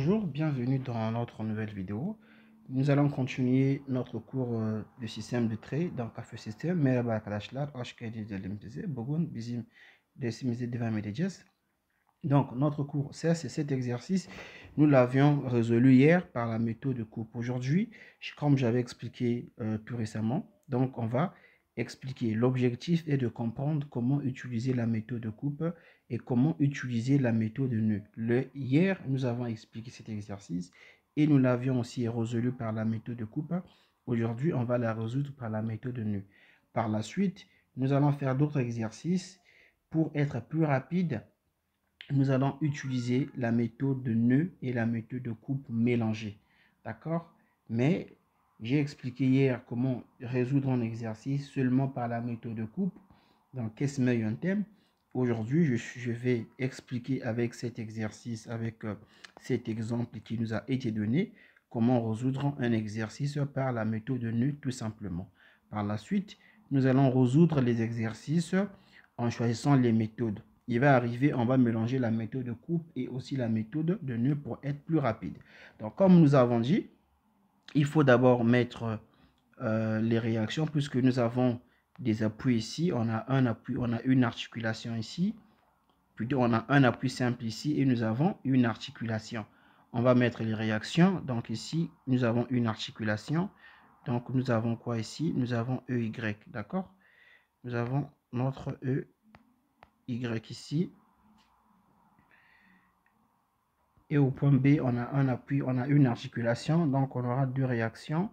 Bonjour, bienvenue dans notre nouvelle vidéo. Nous allons continuer notre cours de système de trait dans Café System. Merhaba arkadaşlar, hoş geldiniz bize. Bugün bizim dersimize devam edeceğiz. Donc, notre cours, c'est cet exercice. Nous l'avions résolu hier par la méthode de coupe. Aujourd'hui, comme j'avais expliqué tout récemment, donc on va expliquer. L'objectif est de comprendre comment utiliser la méthode de coupe et comment utiliser la méthode de nœud. Hier, nous avons expliqué cet exercice et nous l'avions aussi résolu par la méthode de coupe. Aujourd'hui, on va la résoudre par la méthode de nœud. Par la suite, nous allons faire d'autres exercices pour être plus rapide. Nous allons utiliser la méthode de nœud et la méthode de coupe mélangée. D'accord? Mais j'ai expliqué hier comment résoudre un exercice seulement par la méthode de coupe. Donc, qu'est-ce que un thème? Aujourd'hui, je vais expliquer avec cet exercice, avec cet exemple qui nous a été donné, comment résoudre un exercice par la méthode de nœud tout simplement. Par la suite, nous allons résoudre les exercices en choisissant les méthodes. Il va arriver, on va mélanger la méthode de coupe et aussi la méthode de nœud pour être plus rapide. Donc, comme nous avons dit, il faut d'abord mettre les réactions puisque nous avons des appuis ici. On a un appui, on a une articulation ici. Plutôt, on a un appui simple ici et nous avons une articulation. On va mettre les réactions. Donc, ici, nous avons une articulation. Donc, nous avons quoi ici? Nous avons EY, d'accord? Nous avons notre EY ici. Et au point B, on a un appui, on a une articulation. Donc, on aura deux réactions.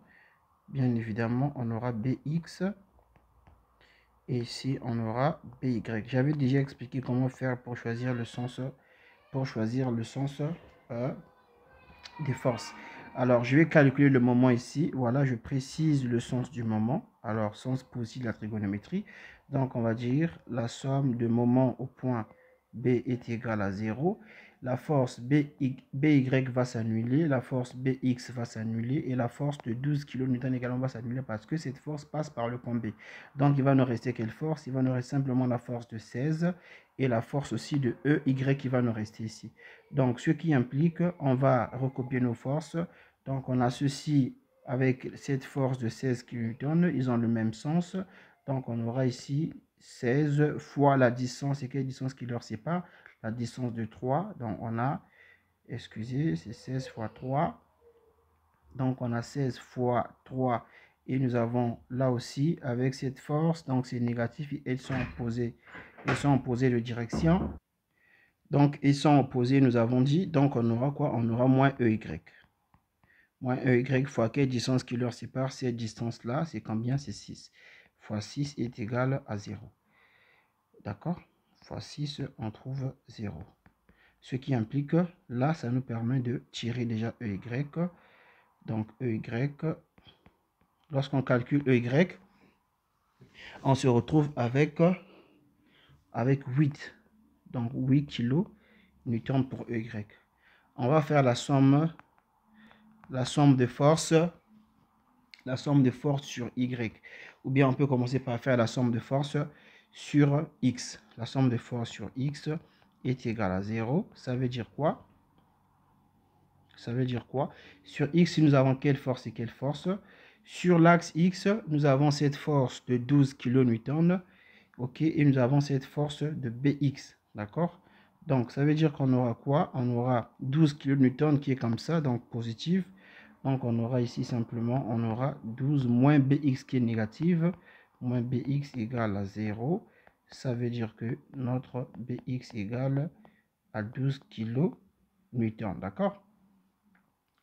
Bien évidemment, on aura BX. Et ici, on aura BY. J'avais déjà expliqué comment faire pour choisir le sens, des forces. Alors, je vais calculer le moment ici. Voilà, je précise le sens du moment. Alors, sens positif de la trigonométrie. Donc, on va dire la somme de moments au point B est égale à 0. La force BY va s'annuler, la force BX va s'annuler et la force de 12 kN également va s'annuler parce que cette force passe par le point B. Donc, il va nous rester quelle force? Il va nous rester simplement la force de 16 et la force aussi de EY qui va nous rester ici. Donc, ce qui implique, on va recopier nos forces. Donc, on a ceci avec cette force de 16 kN, ils ont le même sens. Donc, on aura ici 16 fois la distance. Et quelle distance qui leur sépare? La distance de 3. Donc, on a, excusez, c'est 16 fois 3. Donc, on a 16 fois 3. Et nous avons là aussi, avec cette force, donc c'est négatif, elles sont opposées. Elles sont opposées de direction. Donc, ils sont opposés, nous avons dit. Donc, on aura quoi? On aura moins EY. Moins EY fois quelle distance qui leur sépare? Cette distance-là, c'est combien? C'est 6. Fois 6 est égal à 0. D'accord? Fois 6, on trouve 0. Ce qui implique, là, ça nous permet de tirer déjà EY. Donc, EY, lorsqu'on calcule EY, on se retrouve avec 8. Donc, 8 kN pour EY. On va faire la somme de force sur Y. Ou bien on peut commencer par faire la somme de force sur X. La somme de force sur X est égale à 0. Ça veut dire quoi? Ça veut dire quoi? Sur X, nous avons quelle force et quelle force? Sur l'axe X, nous avons cette force de 12 kN. OK, et nous avons cette force de BX. D'accord? Donc, ça veut dire qu'on aura quoi? On aura 12 kN qui est comme ça, donc positif. Donc, on aura ici simplement, on aura 12 moins BX qui est négative. Moins BX égale à 0. Ça veut dire que notre BX égale à 12 kN. D'accord?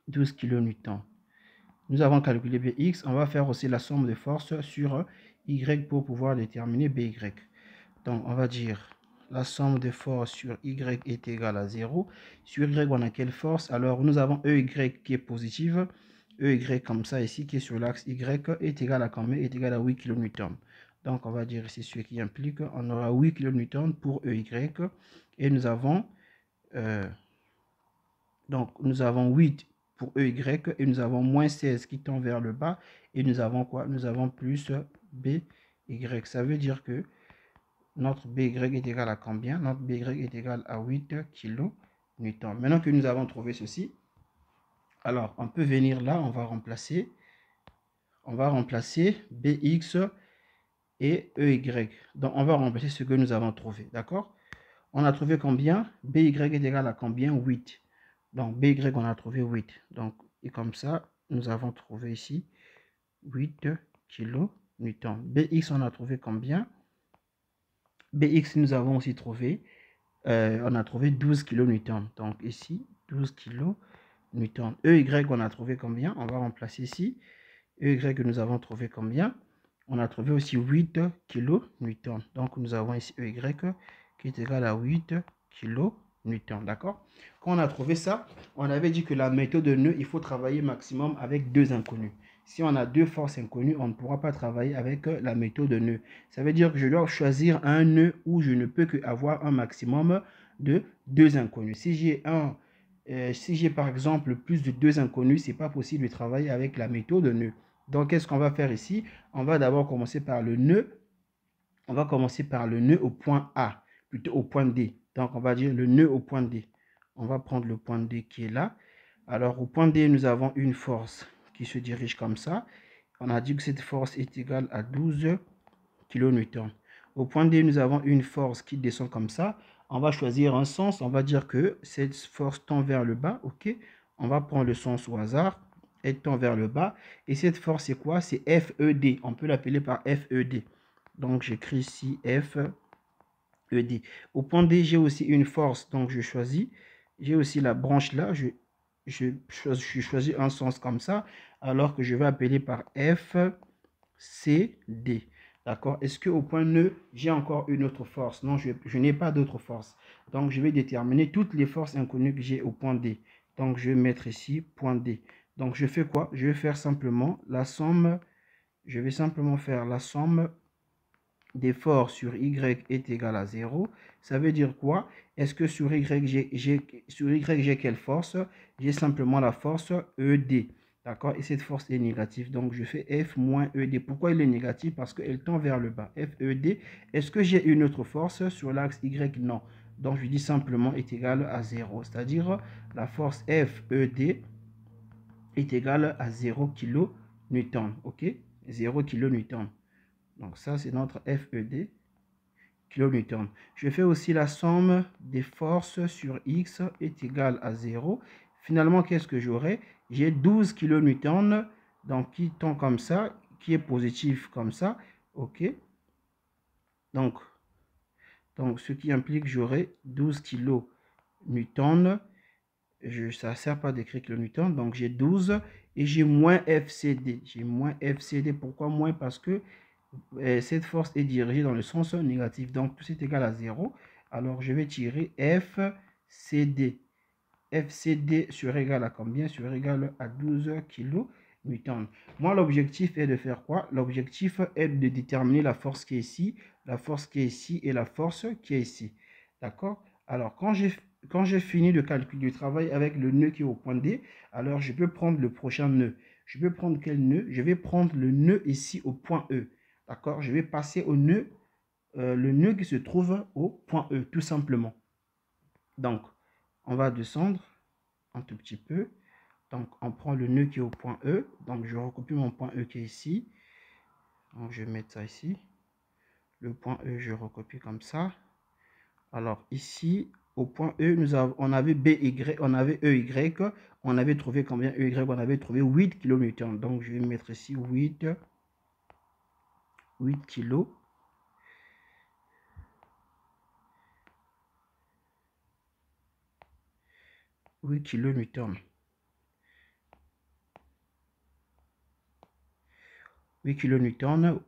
12 kN. Nous avons calculé BX. On va faire aussi la somme de forces sur Y pour pouvoir déterminer BY. Donc, on va dire la somme de forces sur Y est égale à 0. Sur Y, on a quelle force? Alors, nous avons EY qui est positive. EY comme ça ici, qui est sur l'axe Y, est égal à combien? Est égal à 8 kN. Donc, on va dire ici ce qui implique, on aura 8 kN pour EY. Et nous avons, nous avons 8 pour EY et nous avons moins 16 qui tend vers le bas. Et nous avons quoi? Nous avons plus BY. Ça veut dire que notre BY est égal à combien? Notre BY est égal à 8 kN. Maintenant que nous avons trouvé ceci, Alors, on peut venir là, on va remplacer BX et EY. Donc, on va remplacer ce que nous avons trouvé, d'accord? On a trouvé combien? BY est égal à combien? 8. Donc, BY, on a trouvé 8. Donc, et comme ça, nous avons trouvé ici 8 kN. BX, on a trouvé combien? BX, nous avons aussi trouvé, on a trouvé 12 kN. Donc, ici, 12 kN. EY, on a trouvé combien? On va remplacer ici. EY, nous avons trouvé combien? On a trouvé aussi 8 kN. Donc, nous avons ici EY qui est égal à 8 kN. D'accord? Quand on a trouvé ça, on avait dit que la méthode de nœud, il faut travailler maximum avec deux inconnus. Si on a deux forces inconnues, on ne pourra pas travailler avec la méthode de nœud. Ça veut dire que je dois choisir un nœud où je ne peux qu'avoir un maximum de deux inconnus. Si j'ai par exemple plus de deux inconnus, ce n'est pas possible de travailler avec la méthode de nœud. Donc, qu'est-ce qu'on va faire ici? On va d'abord commencer par le nœud. On va commencer par le nœud au point A, plutôt au point D. Donc, on va dire le nœud au point D. On va prendre le point D qui est là. Alors, au point D, nous avons une force qui se dirige comme ça. On a dit que cette force est égale à 12 kN. Au point D, nous avons une force qui descend comme ça. On va choisir un sens. On va dire que cette force tend vers le bas. OK. On va prendre le sens au hasard. Elle tend vers le bas. Et cette force, c'est quoi? C'est FED. On peut l'appeler par FED. Donc, j'écris ici FED. Au point D, j'ai aussi une force. Donc, je choisis. J'ai aussi la branche là. Je choisis un sens comme ça. Alors que je vais appeler par FCD. D'accord? Est-ce qu'au point nœud, j'ai encore une autre force? Non, je n'ai pas d'autre force. Donc, je vais déterminer toutes les forces inconnues que j'ai au point D. Donc, je vais mettre ici point D. Donc, je fais quoi? Je vais faire simplement la somme. Je vais simplement faire la somme des forces sur Y est égal à 0. Ça veut dire quoi? Est-ce que sur Y, j'ai quelle force? J'ai simplement la force ED. D'accord? Et cette force est négative. Donc, je fais F moins ED. Pourquoi il est négatif? Parce qu'elle tend vers le bas. FED. Est-ce que j'ai une autre force sur l'axe Y? Non. Donc, je dis simplement est égal à 0. C'est-à-dire, la force FED est égale à 0 kN. OK? 0 kN. Donc, ça, c'est notre FED, kN. Je fais aussi la somme des forces sur X est égale à 0. Finalement, qu'est-ce que j'aurai? J'ai 12 kN, donc qui tend comme ça, qui est positif comme ça. OK. Donc ce qui implique que j'aurai 12 kN. Ça ne sert pas d'écrire kN. Donc, j'ai 12 et j'ai moins FCD. J'ai moins FCD. Pourquoi moins? Parce que cette force est dirigée dans le sens négatif. Donc, tout c'est égal à 0. Alors, je vais tirer FCD. FCD sera égal à combien? Sera égal à 12 kN. Moi, l'objectif est de faire quoi? L'objectif est de déterminer la force qui est ici, la force qui est ici et la force qui est ici. D'accord? Alors, quand j'ai fini de calculer du travail avec le nœud qui est au point D, alors je peux prendre le prochain nœud. Je peux prendre quel nœud? Je vais prendre le nœud ici au point E. D'accord? Je vais passer au nœud, le nœud qui se trouve au point E, tout simplement. Donc, on va descendre un tout petit peu. Donc, on prend le nœud qui est au point E. Donc, je recopie mon point E qui est ici. Donc, je vais mettre ça ici. Le point E, je recopie comme ça. Alors, ici, au point E, on avait BY, on avait EY. On avait trouvé combien EY? On avait trouvé 8 kN. Donc, je vais mettre ici 8 kg. 8 kN. 8 kN.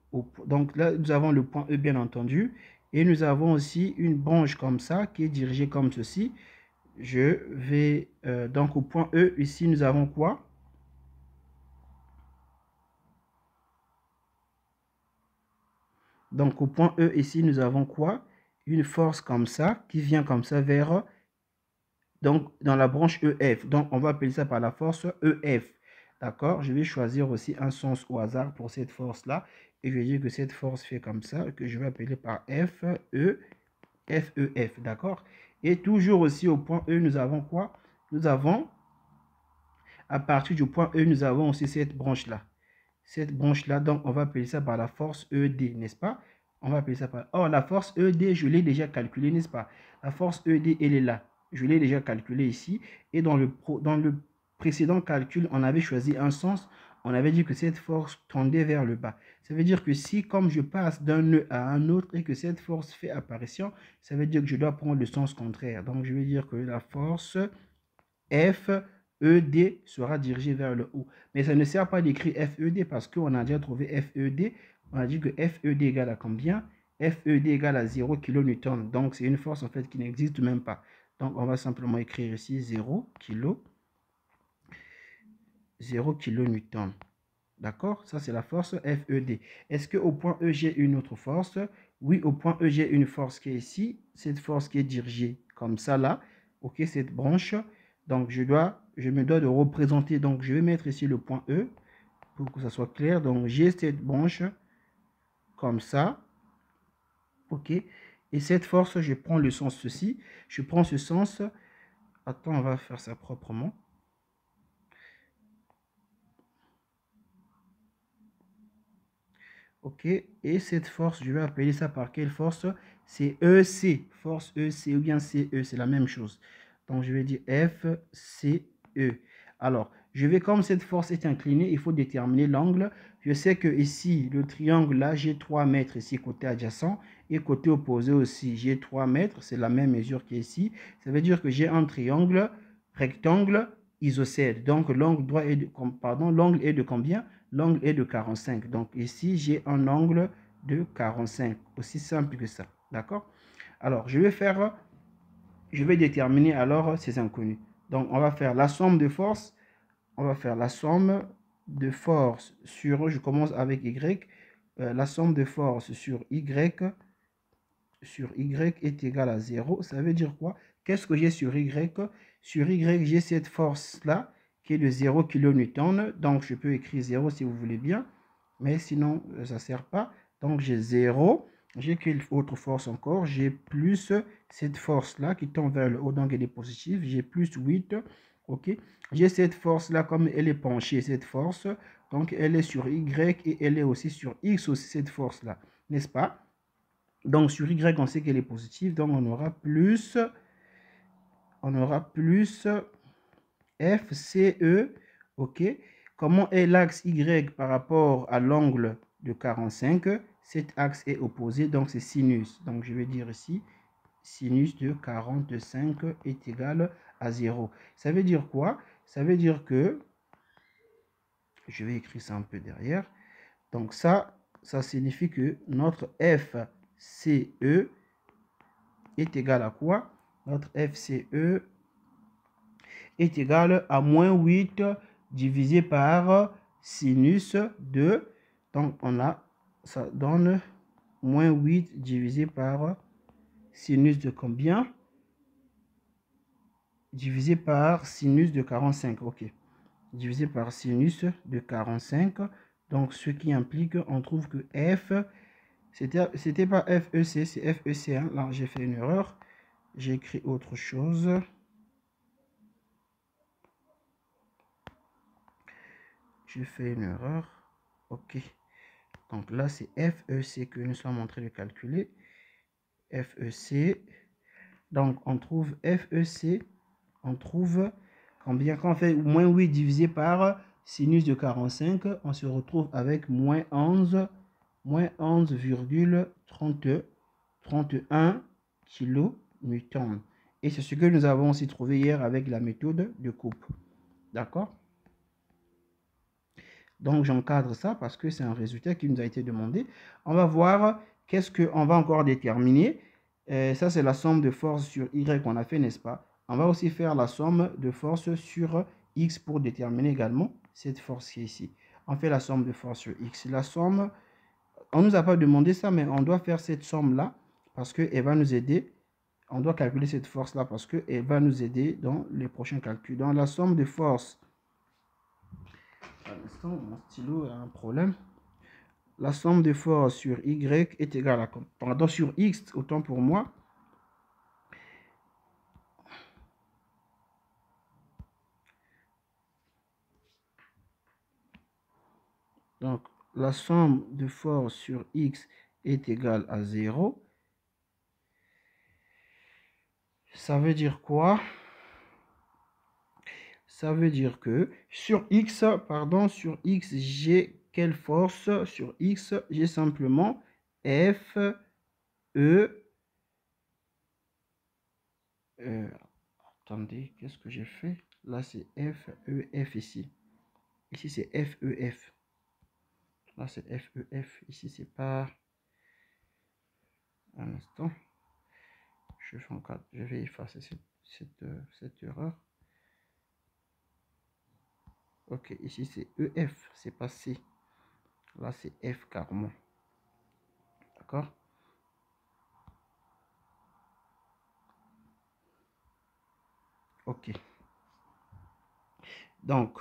Donc là, nous avons le point E, bien entendu. Et nous avons aussi une branche comme ça, qui est dirigée comme ceci. Je vais... donc au point E, ici, nous avons quoi? Donc au point E, ici, nous avons quoi? Une force comme ça, qui vient comme ça vers... Donc dans la branche EF. Donc on va appeler ça par la force EF. D'accord? Je vais choisir aussi un sens au hasard pour cette force-là. Et je vais dire que cette force fait comme ça, que je vais appeler par FEF. D'accord? Et toujours aussi au point E, nous avons quoi? Nous avons À partir du point E, nous avons aussi cette branche-là. Cette branche-là, donc on va appeler ça par la force ED, n'est-ce pas? On va appeler ça par... Or, la force ED, je l'ai déjà calculée, n'est-ce pas? La force ED, elle est là. Je l'ai déjà calculée ici. Et dans le précédent calcul, on avait choisi un sens. On avait dit que cette force tendait vers le bas. Ça veut dire que si, comme je passe d'un nœud à un autre et que cette force fait apparition, ça veut dire que je dois prendre le sens contraire. Donc, je vais dire que la force FED sera dirigée vers le haut. Mais ça ne sert pas d'écrire FED parce qu'on a déjà trouvé FED. On a dit que FED égale à combien? FED égale à 0 kN. Donc, c'est une force en fait qui n'existe même pas. Donc, on va simplement écrire ici 0 kN. D'accord? Ça, c'est la force FED. Est-ce qu'au point E, j'ai une autre force? Oui, au point E, j'ai une force qui est ici. Cette force qui est dirigée comme ça, là. OK, cette branche. Donc, je me dois de représenter. Donc, je vais mettre ici le point E pour que ça soit clair. Donc, j'ai cette branche comme ça. OK. Et cette force, je prends le sens ceci. Je prends ce sens. Attends, on va faire ça proprement. OK. Et cette force, je vais appeler ça par quelle force? C'est EC. Force EC ou bien CE. C'est la même chose. Donc, je vais dire FCE. Alors, je vais, comme cette force est inclinée, il faut déterminer l'angle. Je sais que ici, le triangle, là, j'ai 3 mètres ici, côté adjacent. Et côté opposé aussi, j'ai 3 mètres. C'est la même mesure qu'ici. Ça veut dire que j'ai un triangle rectangle isocèle. Donc, l'angle est de combien? L'angle est de 45. Donc, ici, j'ai un angle de 45. Aussi simple que ça. D'accord? Alors, je vais déterminer alors ces inconnus. Donc, on va faire la somme de force. On va faire la somme de force sur, je commence avec Y. La somme de force sur Y est égale à 0. Ça veut dire quoi? Qu'est-ce que j'ai sur Y? Sur Y, j'ai cette force-là qui est de 0 kN. Donc, je peux écrire 0 si vous voulez bien. Mais sinon, ça ne sert pas. Donc, j'ai 0. J'ai quelle autre force encore? J'ai plus cette force-là qui tend vers le haut, donc elle est positive. J'ai plus 8. OK. J'ai cette force-là, comme elle est penchée, cette force. Donc, elle est sur Y et elle est aussi sur X, aussi cette force-là. N'est-ce pas? Donc, sur Y, on sait qu'elle est positive. Donc, on aura plus FCE. OK. Comment est l'axe Y par rapport à l'angle de 45? Cet axe est opposé, donc c'est sinus. Donc, je vais dire ici, sinus de 45 est égal à 0. Ça veut dire quoi? Ça veut dire que, je vais écrire ça un peu derrière. Donc, ça signifie que notre FCE est égal à quoi? Notre FCE est égal à moins 8 divisé par sinus de... Donc, ça donne moins 8 divisé par sinus de combien? Divisé par sinus de 45. OK. Divisé par sinus de 45. Donc, ce qui implique, on trouve que F... C'était pas FEC, c'est FEC. Hein. Là, j'ai fait une erreur. J'ai écrit autre chose. J'ai fait une erreur. OK. Donc là, c'est FEC que nous sommes en train de calculer. FEC. Donc, on trouve FEC. On trouve combien? Quand on fait moins 8 divisé par sinus de 45, on se retrouve avec moins 11,31 kN. Et c'est ce que nous avons aussi trouvé hier avec la méthode de coupe. D'accord? Donc, j'encadre ça parce que c'est un résultat qui nous a été demandé. On va voir qu'est-ce qu'on va encore déterminer. Ça, c'est la somme de force sur Y qu'on a fait, n'est-ce pas? On va aussi faire la somme de force sur X pour déterminer également cette force qui est ici. On fait la somme de force sur X. La somme, on ne nous a pas demandé ça, mais on doit faire cette somme-là parce qu'elle va nous aider. On doit calculer cette force-là parce qu'elle va nous aider dans les prochains calculs. Dans la somme de force, à l'instant, mon stylo a un problème. La somme de force sur Y est égale à... Pardon, sur X, autant pour moi. Donc, la somme de force sur X est égale à 0. Ça veut dire quoi? Ça veut dire que sur X, j'ai quelle force? Sur X, j'ai simplement F, E, attendez, qu'est-ce que j'ai fait? Là, c'est F, E, F ici. Ici, c'est F, E, F. Là, c'est F, E, F. Ici, c'est pas... Un instant. Je vais effacer cette erreur. Ok, ici, c'est EF. C'est pas C. Là, c'est F carrément. D'accord? Ok. Donc,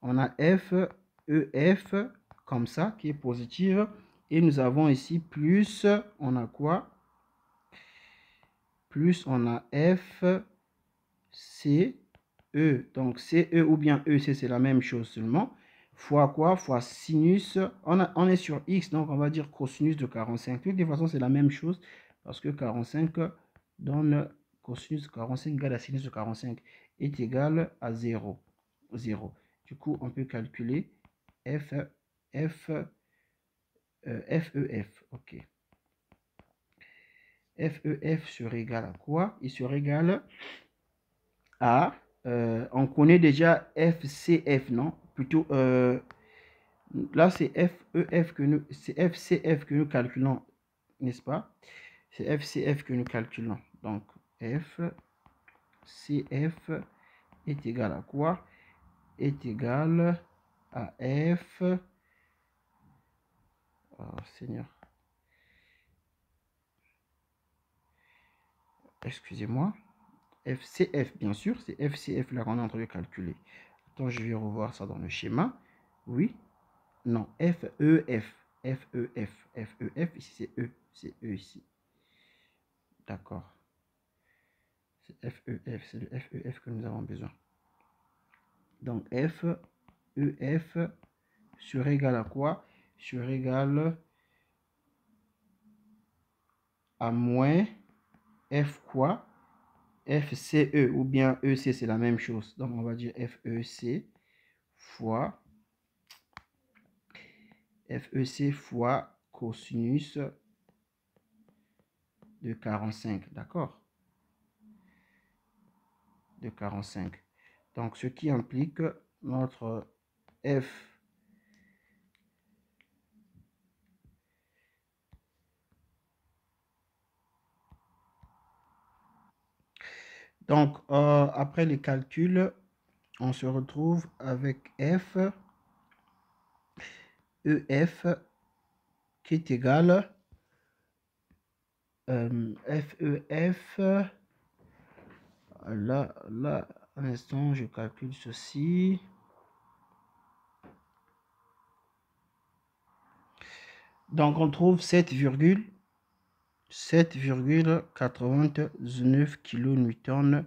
on a F, EF comme ça, qui est positive. Et nous avons ici plus, on a quoi? Plus, on a F, C, E. Donc, CE ou bien EC, c'est la même chose seulement. Fois quoi? Fois sinus. On est sur X, donc on va dire cosinus de 45. De toute façon, c'est la même chose parce que 45 donne cosinus de 45 égale à sinus de 45 est égal à 0. 0. Du coup, on peut calculer FEF. Ok. FEF serait égal à quoi? Il serait égal à... on connaît déjà FCF, non? Plutôt, là, c'est FEF que nous... C'est FCF que nous calculons, n'est-ce pas? C'est FCF que nous calculons. Donc, FCF est égal à quoi? Est égal à F... Oh, Seigneur. Excusez-moi. FCF, bien sûr, c'est FCF là qu'on est en train de calculer. Attends, je vais revoir ça dans le schéma. Oui. Non, FEF. FEF. FEF, ici c'est E. C'est E ici. D'accord. C'est FEF. C'est le FEF que nous avons besoin. Donc FEF serait égal à quoi? Serait égal à moins F quoi? FCE ou bien EC, c'est la même chose. Donc on va dire FEC fois FEC fois cosinus de 45, d'accord? De 45. Donc, ce qui implique notre F donc, après les calculs, on se retrouve avec F, EF qui est égal FEF. Là, un instant, je calcule ceci. Donc, on trouve 7,99 kN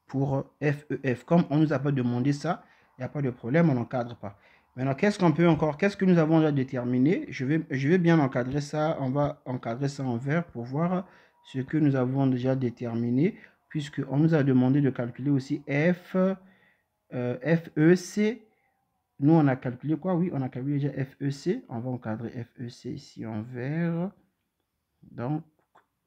pour FEF. Comme on ne nous a pas demandé ça, il n'y a pas de problème, on n'encadre pas. Maintenant, qu'est-ce qu'on peut encore, qu'est-ce que nous avons déjà déterminé? Je vais bien encadrer ça, on va encadrer ça en vert pour voir ce que nous avons déjà déterminé, puisqu'on nous a demandé de calculer aussi FEC. Nous, on a calculé quoi? Oui, on a calculé déjà FEC. On va encadrer FEC ici en vert. Donc,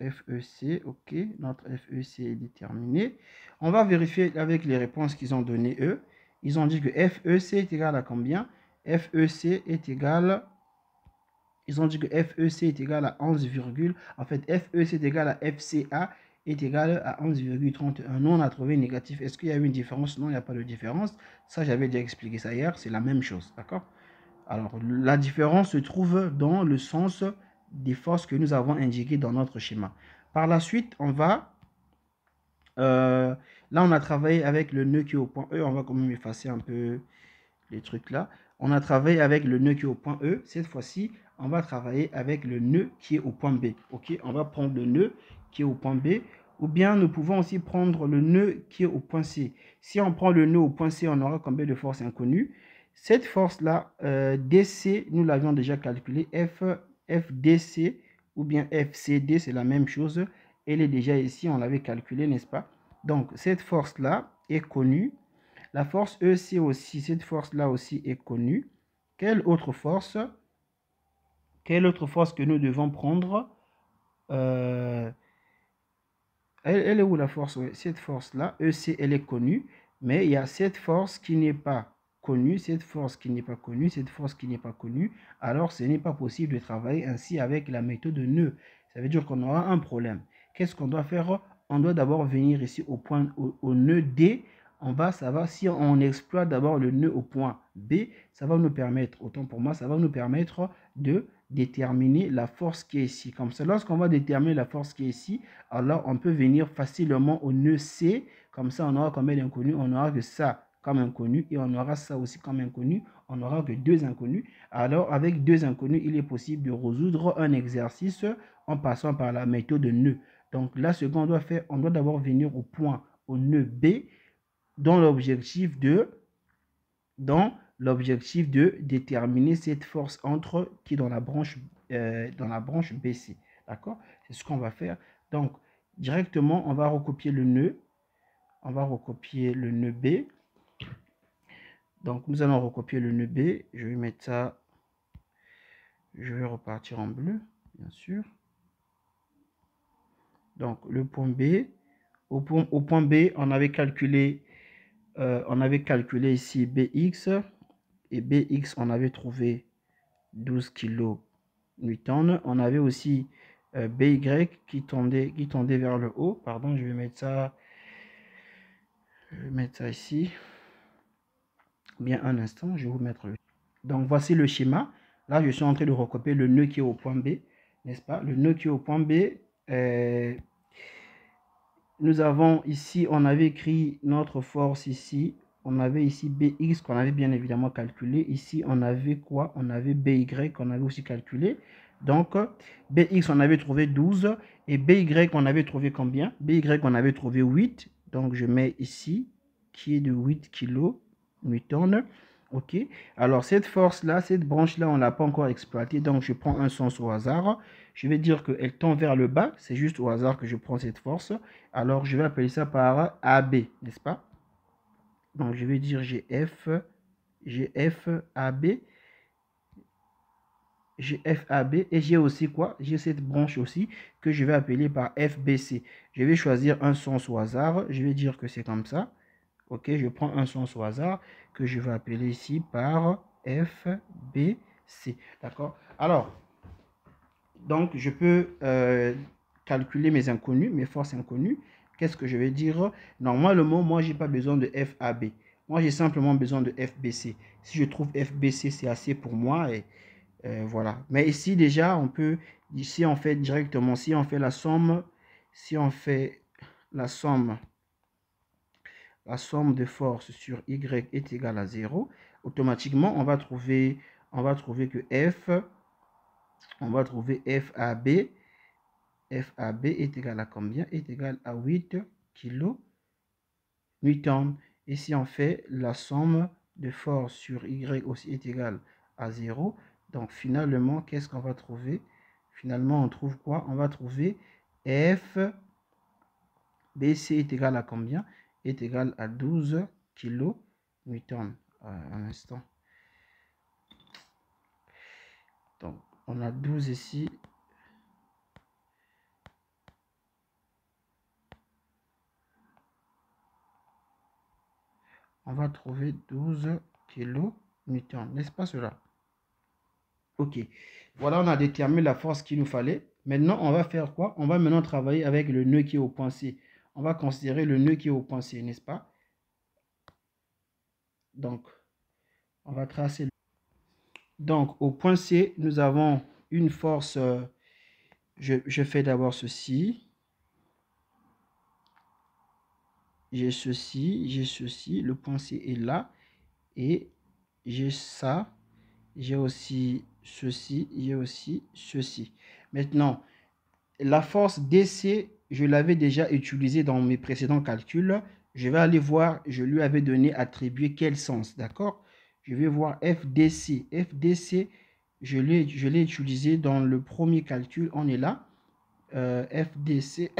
FEC, ok, notre FEC est déterminé. On va vérifier avec les réponses qu'ils ont données eux. Ils ont dit que FEC est égal à combien? FEC est égal, ils ont dit que FEC est égal à 11, en fait FEC est égal à FCA est égal à 11,31. Nous on a trouvé négatif. Est-ce qu'il y a eu une différence? Non, il n'y a pas de différence. Ça j'avais déjà expliqué ça hier, c'est la même chose, d'accord? Alors la différence se trouve dans le sens des forces que nous avons indiquées dans notre schéma. Par la suite, on va... là, on a travaillé avec le nœud qui est au point E. On va quand même effacer un peu les trucs là. On a travaillé avec le nœud qui est au point E. Cette fois-ci, on va travailler avec le nœud qui est au point B. Ok, on va prendre le nœud qui est au point B. Ou bien, nous pouvons aussi prendre le nœud qui est au point C. Si on prend le nœud au point C, on aura combien de forces inconnues? cette force-là, DC, nous l'avions déjà calculé. FDC ou bien FCD, c'est la même chose. Elle est déjà ici, on l'avait calculé, n'est-ce pas? Donc, cette force-là est connue. La force EC aussi, cette force-là aussi est connue. Quelle autre force que nous devons prendre? Elle est où la force? Cette force-là, EC, elle est connue. Mais il y a cette force qui n'est pas connue, cette force qui n'est pas connue, cette force qui n'est pas connue. Alors, ce n'est pas possible de travailler ainsi avec la méthode de nœud. Ça veut dire qu'on aura un problème. Qu'est-ce qu'on doit faire? On doit d'abord venir ici au nœud D. En bas, ça va, si on exploite d'abord le nœud au point B, ça va nous permettre, autant pour moi, ça va nous permettre de déterminer la force qui est ici. Comme ça, lorsqu'on va déterminer la force qui est ici, alors on peut venir facilement au nœud C. Comme ça, on aura combien d'inconnus? On aura que ça comme inconnu et on aura ça aussi comme inconnu. On n'aura que deux inconnus. Alors, avec deux inconnus, il est possible de résoudre un exercice en passant par la méthode de nœud. Donc là, ce qu'on doit faire, on doit d'abord venir au point, au nœud B, dans l'objectif de déterminer cette force entre qui est dans la branche BC. D'accord? C'est ce qu'on va faire. Donc, directement, on va recopier le nœud. On va recopier le nœud B. Donc, nous allons recopier le nœud B. Je vais mettre ça. Je vais repartir en bleu, bien sûr. Donc, le point B. Au point B, on avait calculé ici BX. Et BX, on avait trouvé 12 kN. On avait aussi BY qui tendait vers le haut. Pardon, je vais mettre ça ici. Bien un instant, je vais vous mettre le... Donc, voici le schéma. Là, je suis en train de recopier le nœud qui est au point B, n'est-ce pas? Le nœud qui est au point B, nous avons ici, on avait écrit notre force ici. On avait ici BX qu'on avait bien évidemment calculé. Ici, on avait quoi? On avait BY qu'on avait aussi calculé. Donc, BX, on avait trouvé 12. Et BY, on avait trouvé combien? BY, on avait trouvé 8. Donc, je mets ici, qui est de 8 kN. OK. Alors, cette force-là, cette branche-là, on ne l'a pas encore exploitée. Donc, je prends un sens au hasard. Je vais dire qu'elle tend vers le bas. C'est juste au hasard que je prends cette force. Alors, je vais appeler ça par AB, n'est-ce pas? Donc, je vais dire GF, AB, AB, et j'ai aussi quoi? J'ai cette branche aussi que je vais appeler par FBC. Je vais choisir un sens au hasard. Je vais dire que c'est comme ça. OK, je prends un sens au hasard que je vais appeler ici par FBC. D'accord? Alors, donc, je peux calculer mes inconnus, mes forces inconnues. Qu'est-ce que je vais dire? Normalement, moi, je n'ai pas besoin de FAB. Moi, j'ai simplement besoin de FBC. Si je trouve FBC, c'est assez pour moi. Et voilà. Mais ici, déjà, on peut... Ici, on fait directement. Si on fait la somme... Si on fait la somme de force sur Y est égale à 0, automatiquement, on va trouver que F... On va trouver FAB. FAB est égal à combien? Est égal à 8 kN. Et si on fait la somme de force sur Y aussi est égale à 0. Donc finalement, qu'est-ce qu'on va trouver? Finalement, on trouve quoi? On va trouver FBC est égal à combien? Est égal à 12 kN. Un instant. Donc, on a 12 ici. On va trouver 12 kN, n'est-ce pas cela? Ok, voilà, on a déterminé la force qu'il nous fallait. Maintenant, on va faire quoi? On va maintenant travailler avec le nœud qui est au point C. On va considérer le nœud qui est au point C, n'est-ce pas? Donc, on va tracer. Donc, au point C, nous avons une force. Je fais d'abord ceci. J'ai ceci. Le point C est là. Et j'ai ça. J'ai aussi ceci, j'ai aussi ceci. Maintenant, la force DC, je l'avais déjà utilisée dans mes précédents calculs. Je vais aller voir, je lui avais donné attribuer quel sens, d'accord? je vais voir FDC. FDC, je l'ai utilisé dans le premier calcul. On est là. FDC.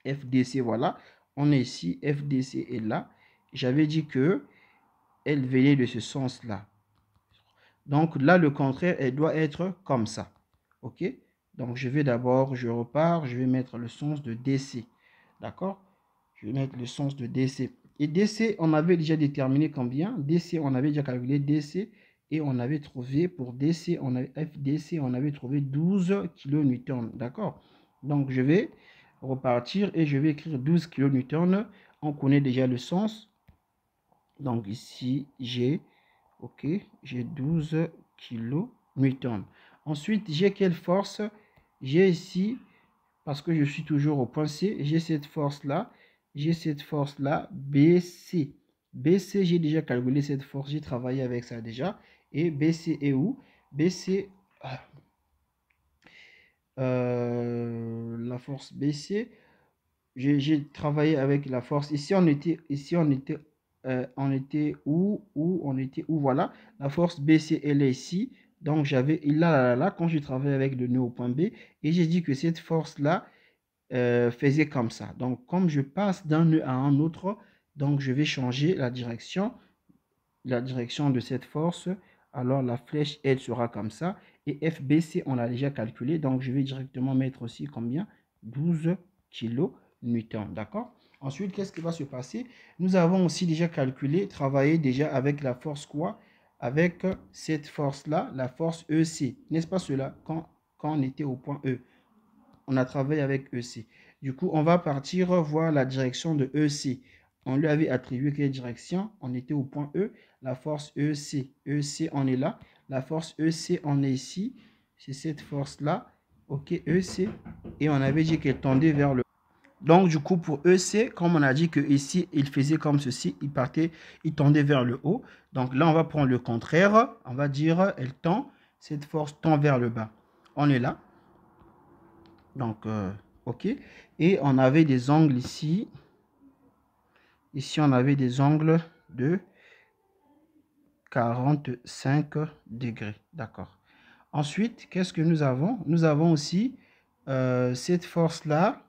FDC, voilà. On est ici. FDC est là. J'avais dit que elle venait de ce sens-là. Donc là, le contraire, elle doit être comme ça. OK? Donc je vais d'abord, je repars, je vais mettre le sens de DC. D'accord? Je vais mettre le sens de DC. Et DC, on avait déjà déterminé combien? DC, on avait déjà calculé DC. Et on avait trouvé pour DC, on avait FDC, on avait trouvé 12 kN. D'accord? Donc je vais repartir et je vais écrire 12 kN. On connaît déjà le sens. Donc ici, j'ai 12 kN. Ensuite, j'ai quelle force? J'ai ici, parce que je suis toujours au point C, j'ai cette force-là. J'ai cette force-là, BC. BC, j'ai déjà calculé cette force, j'ai travaillé avec ça déjà. Et BC est où? BC, la force BC, j'ai travaillé avec la force. Ici, on était où? On était où? Voilà, la force BC, elle est ici. Donc, j'avais là, quand je travaille avec le nœud au point B, et j'ai dit que cette force-là faisait comme ça. Donc, comme je passe d'un nœud à un autre, donc je vais changer la direction de cette force. Alors, la flèche, elle sera comme ça. Et FBC, on l'a déjà calculé. Donc, je vais directement mettre aussi combien? 12 kN. D'accord? Ensuite, qu'est-ce qui va se passer? Nous avons aussi déjà calculé, travaillé déjà avec la force quoi? Avec cette force-là, la force EC. N'est-ce pas cela? Quand on était au point E, on a travaillé avec EC. Du coup, on va partir voir la direction de EC. On lui avait attribué quelle direction? On était au point E. La force EC. EC, on est là. La force EC, on est ici. C'est cette force-là. OK, EC. Et on avait dit qu'elle tendait vers le... Donc, du coup, pour EC, comme on a dit que ici, il faisait comme ceci, il tendait vers le haut. Donc là, on va prendre le contraire. On va dire, elle tend, cette force tend vers le bas. On est là. Donc, OK. Et on avait des angles ici. Ici, on avait des angles de 45 degrés. D'accord. Ensuite, qu'est-ce que nous avons? Nous avons aussi cette force-là.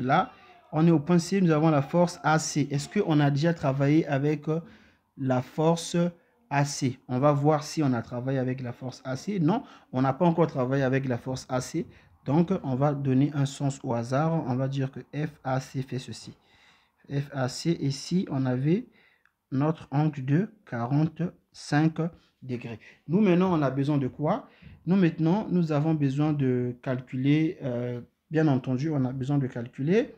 Là, on est au point C, nous avons la force AC. Est-ce qu'on a déjà travaillé avec la force AC? On va voir si on a travaillé avec la force AC. Non, on n'a pas encore travaillé avec la force AC. Donc, on va donner un sens au hasard. On va dire que FAC fait ceci. FAC, ici, on avait notre angle de 45 degrés. Nous, maintenant, on a besoin de quoi? Nous, maintenant, nous avons besoin de calculer, bien entendu, on a besoin de calculer.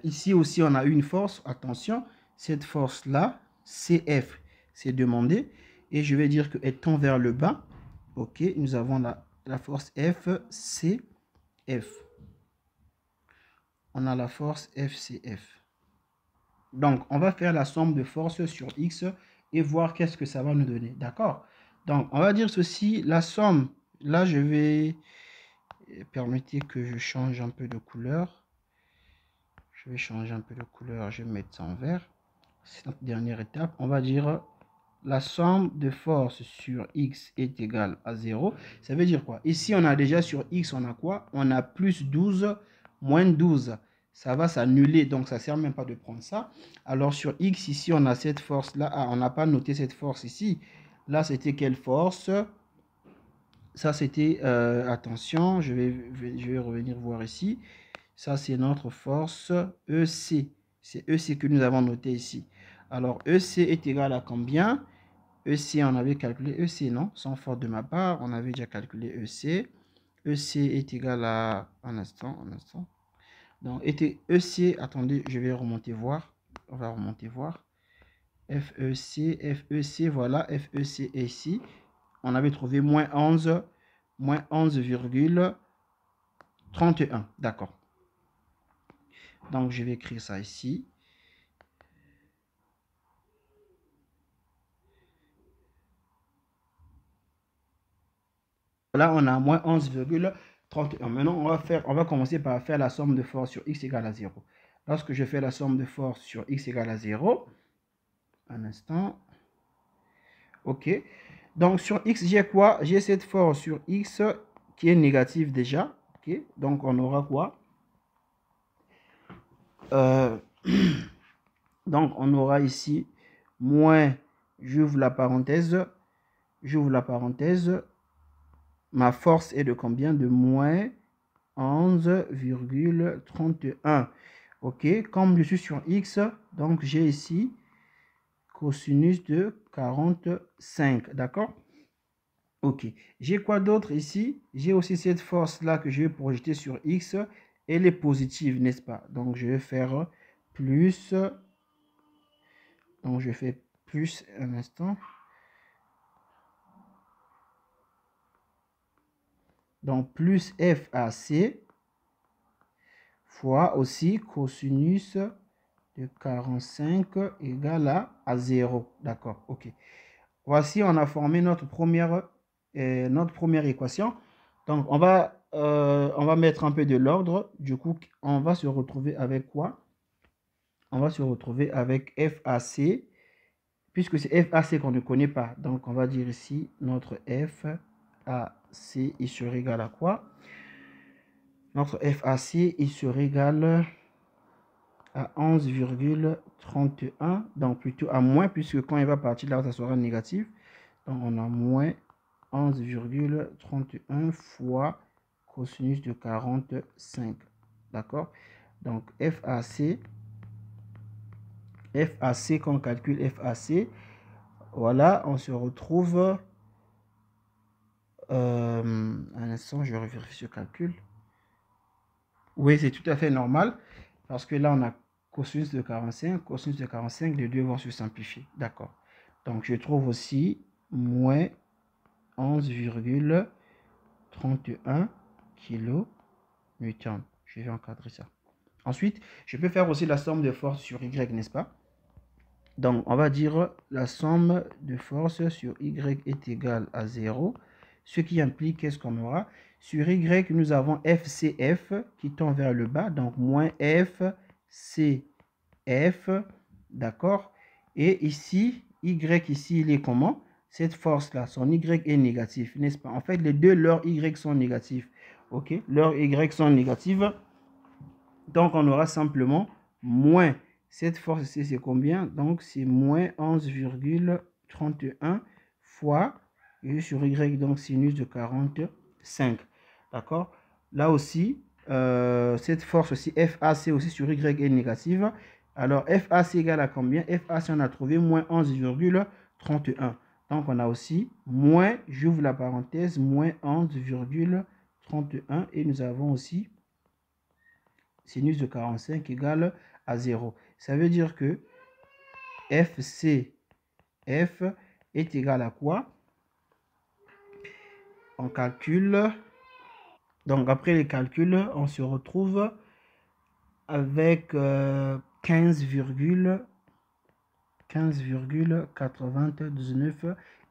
Ici aussi, on a une force. Attention, cette force-là, CF, c'est demandé. Et je vais dire qu'elle tend vers le bas. OK, nous avons la force F, C, F. On a la force FCF. Donc, on va faire la somme de forces sur X et voir qu'est-ce que ça va nous donner. D'accord? Donc, on va dire ceci, la somme. Là, je vais... Permettez que je change un peu de couleur. Je vais changer un peu de couleur. Je vais mettre ça en vert. C'est notre dernière étape. On va dire la somme de forces sur X est égale à 0. Ça veut dire quoi? Ici, on a déjà sur X, on a quoi? On a plus 12, moins 12. Ça va s'annuler, donc ça ne sert même pas de prendre ça. Alors sur X, ici, on a cette force-là. Ah, on n'a pas noté cette force ici. Là, c'était quelle force? Ça, c'était... attention, je vais revenir voir ici. Ça, c'est notre force EC. C'est EC que nous avons noté ici. Alors, EC est égal à combien? EC, on avait calculé EC, non? Sans faute de ma part, on avait déjà calculé EC. EC est égal à... Un instant. Donc, EC, attendez, je vais remonter voir. On va remonter voir. FEC, voilà, FEC est ici. On avait trouvé moins 11,31. D'accord. Donc, je vais écrire ça ici. Là, on a moins 11,31. Maintenant, on va commencer par faire la somme de force sur X égale à 0. Lorsque je fais la somme de force sur X égale à 0, Un instant. OK. Donc, sur X, j'ai quoi? J'ai cette force sur X qui est négative déjà. OK. Donc, on aura quoi? Donc, on aura ici moins, j'ouvre la parenthèse, ma force est de combien? De moins 11,31. OK, comme je suis sur X, donc j'ai ici cosinus de 45, d'accord? OK, j'ai quoi d'autre ici? J'ai aussi cette force-là que je vais projeter sur X. Elle est positive, n'est-ce pas? Donc, je vais faire plus. Donc, je fais plus un instant. Donc, plus FAC fois aussi cosinus de 45 égale à 0. D'accord, OK. Voici, on a formé notre première équation. Donc, on va mettre un peu de l'ordre. Du coup, on va se retrouver avec quoi? On va se retrouver avec FAC, puisque c'est FAC qu'on ne connaît pas. Donc, on va dire ici notre FAC, il serait égal à quoi? Notre FAC, il serait égal à 11,31, donc plutôt à moins, puisque quand il va partir là, ça sera négatif. Donc, on a moins 11,31 fois cosinus de 45. D'accord? Donc, FAC, quand on calcule FAC, voilà, on se retrouve... un instant, je vérifie ce calcul. Oui, c'est tout à fait normal, parce que là, on a cosinus de 45, les deux vont se simplifier. D'accord. Donc, je trouve aussi moins 11,31 kN. Je vais encadrer ça. Ensuite, je peux faire aussi la somme de force sur Y, n'est-ce pas? Donc, on va dire la somme de force sur Y est égale à 0. Ce qui implique, qu'est-ce qu'on aura? Sur Y, nous avons FCF qui tend vers le bas, donc moins FCF, d'accord? Et ici, Y ici, il est comment? Cette force-là, son Y est négatif, n'est-ce pas? En fait, les deux, leurs Y sont négatifs, ok? Leurs Y sont négatifs, donc on aura simplement moins. Cette force ici, c'est combien? Donc, c'est moins 11,31 fois, et sur Y, donc sinus de 45. D'accord? Là aussi, cette force aussi, FAC aussi sur Y est négative. Alors, FAC égale à combien? FAC, on a trouvé moins 11,31. Donc, on a aussi moins, j'ouvre la parenthèse, moins 11,31. Et nous avons aussi sinus de 45 égale à 0. Ça veut dire que FCF est égal à quoi? On calcule. Donc, après les calculs, on se retrouve avec 15,99.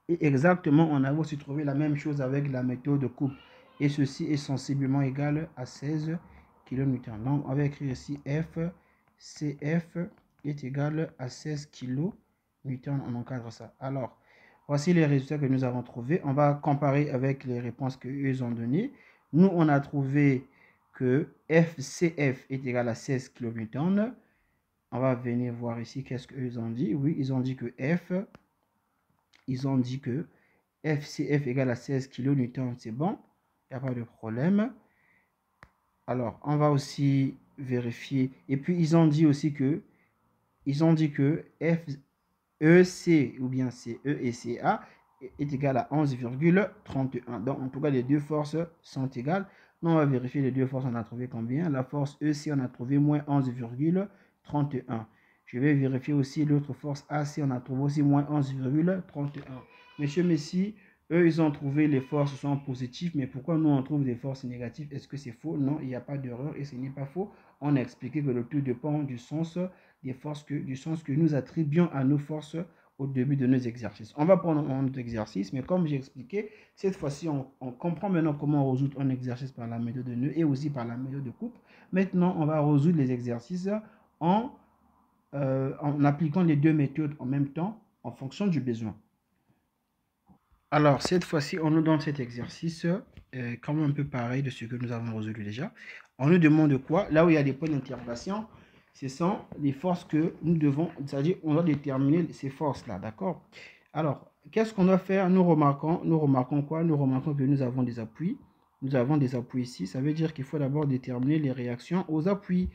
Et exactement, on a aussi trouvé la même chose avec la méthode de coupe. Et ceci est sensiblement égal à 16 kN. Donc, on va écrire ici FCF est égal à 16 kN. On encadre ça. Alors, voici les résultats que nous avons trouvés. On va comparer avec les réponses qu'eux ont données. Nous, on a trouvé que FCF est égal à 16 kN. On va venir voir ici qu'est-ce qu'ils ont dit. Oui, ils ont dit que FCF égale à 16 kN, c'est bon. Il n'y a pas de problème. Alors, on va aussi vérifier. Et puis, ils ont dit aussi que EC ou bien CE et CA est égal à 11,31. Donc, en tout cas, les deux forces sont égales. Nous, on va vérifier les deux forces. On a trouvé combien? La force EC, on a trouvé moins 11,31. Je vais vérifier aussi l'autre force AC. On a trouvé aussi moins 11,31. Monsieur Messi, eux, ils ont trouvé les forces sont positives. Mais pourquoi nous, on trouve des forces négatives? Est-ce que c'est faux? Non, il n'y a pas d'erreur et ce n'est pas faux. On a expliqué que le tout dépend du sens des forces du sens que nous attribuons à nos forces au début de nos exercices. On va prendre un autre exercice, mais comme j'ai expliqué, cette fois-ci, on comprend maintenant comment résoudre un exercice par la méthode de nœud et aussi par la méthode de coupe. Maintenant, on va résoudre les exercices en appliquant les deux méthodes en même temps en fonction du besoin. Alors, cette fois-ci, on nous donne cet exercice, quand même un peu pareil de ce que nous avons résolu déjà. On nous demande quoi? Là où il y a des points d'interrogation, ce sont les forces que nous devons, c'est-à-dire on doit déterminer ces forces-là, d'accord? Alors, qu'est-ce qu'on doit faire? Nous remarquons quoi? Nous remarquons que nous avons des appuis. Nous avons des appuis ici. Ça veut dire qu'il faut d'abord déterminer les réactions aux appuis.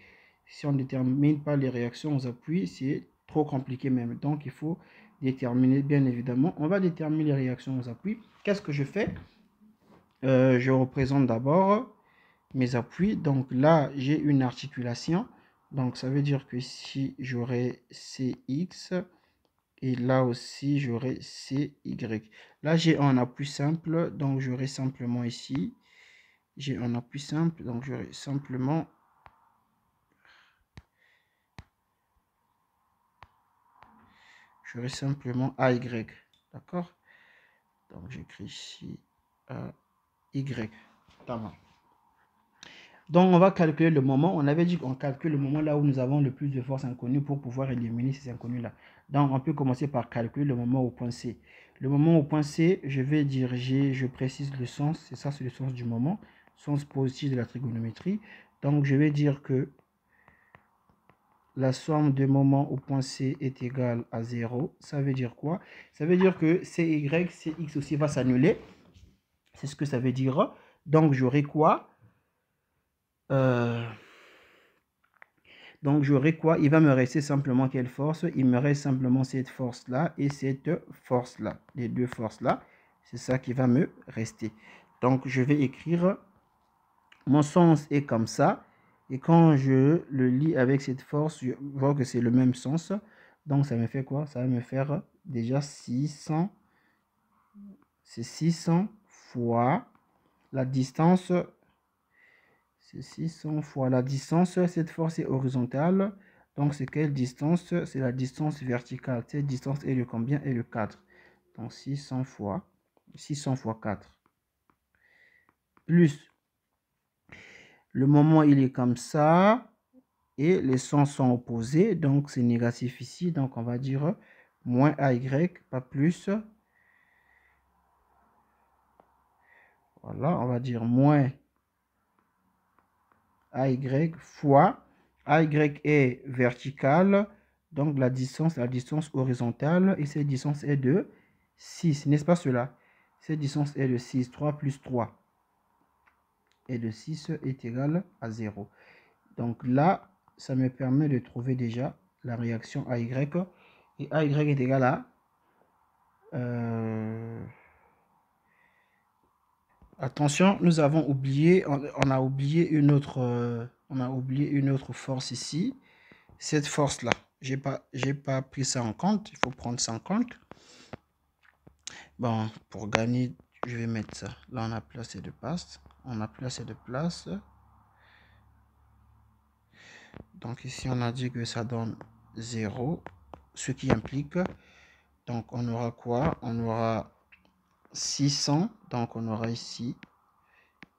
Si on ne détermine pas les réactions aux appuis, c'est trop compliqué même. Donc, il faut déterminer, bien évidemment. On va déterminer les réactions aux appuis. Qu'est-ce que je fais? Je représente d'abord mes appuis. Donc là, j'ai une articulation. Donc ça veut dire que ici, j'aurai CX. Et là aussi, j'aurai CY. Là, j'ai un appui simple. Donc j'aurai simplement ici. J'ai un appui simple. Donc j'aurai simplement... J'aurai simplement AY. D'accord? Donc j'écris ici AY. Tamam. Donc, on va calculer le moment. On avait dit qu'on calcule le moment là où nous avons le plus de forces inconnues pour pouvoir éliminer ces inconnus-là. Donc, on peut commencer par calculer le moment au point C. Le moment au point C, je vais diriger, je précise le sens. C'est ça, c'est le sens du moment. Sens positif de la trigonométrie. Donc, je vais dire que la somme de moments au point C est égale à 0. Ça veut dire quoi? Ça veut dire que CY, CX aussi va s'annuler. C'est ce que ça veut dire. Donc, j'aurai quoi? Donc, j'aurai quoi? Il va me rester simplement quelle force? Il me reste simplement cette force-là et cette force-là. Les deux forces-là, c'est ça qui va me rester. Donc, je vais écrire, mon sens est comme ça. Et quand je le lis avec cette force, je vois que c'est le même sens. Donc, ça me fait quoi? Ça va me faire déjà 600. C'est 600 fois la distance. C'est 600 fois la distance. Cette force est horizontale. Donc, c'est quelle distance? C'est la distance verticale. Cette distance est de combien? Est de 4. Donc, 600 fois 4. Plus, le moment, il est comme ça. Et les sens sont opposés. Donc, c'est négatif ici. Donc, on va dire moins AY, pas plus. Voilà, on va dire moins AY fois AY est verticale. Donc, la distance horizontale. Et cette distance est de 6. N'est-ce pas cela? Cette distance est de 6. 3 plus 3 et de 6 est égal à 0. Donc là, ça me permet de trouver déjà la réaction AY. Et AY est égal à... attention, nous avons oublié, on a oublié une autre force ici. Cette force-là, j'ai pas pris ça en compte. Il faut prendre ça en compte. Bon, pour gagner, je vais mettre ça. Là, on a placé de place. On a placé de place. Donc ici, on a dit que ça donne 0. Ce qui implique, donc on aura quoi? On aura 600. Donc on aura ici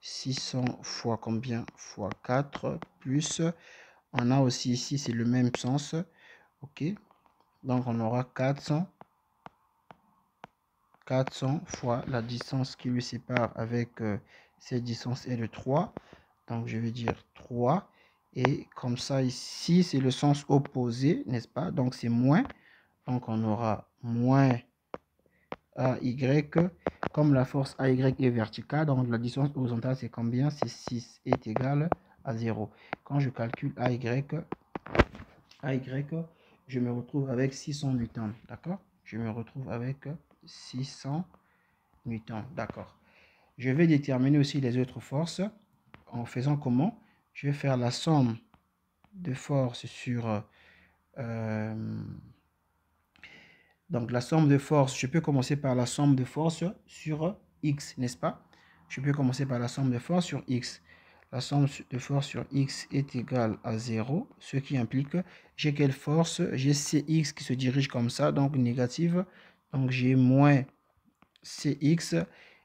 600 fois combien? Fois 4 plus... On a aussi ici, c'est le même sens. OK. Donc, on aura 400 fois la distance qui lui sépare avec cette distance est de 3. Donc, je vais dire 3. Et comme ça, ici, c'est le sens opposé, n'est-ce pas? Donc, c'est moins. Donc, on aura moins AY. Comme la force AY est verticale, donc la distance horizontale, c'est combien? C'est 6 est égal à 0. Quand je calcule AY, je me retrouve avec 600 newtons, d'accord? Je me retrouve avec 600 newtons, d'accord. Je vais déterminer aussi les autres forces en faisant comment? Je vais faire la somme de forces sur... donc la somme de forces, je peux commencer par la somme de forces sur X, n'est-ce pas? Je peux commencer par la somme de forces sur X. La somme de force sur X est égale à 0, ce qui implique, j'ai quelle force? J'ai CX qui se dirige comme ça, donc négative. Donc j'ai moins CX,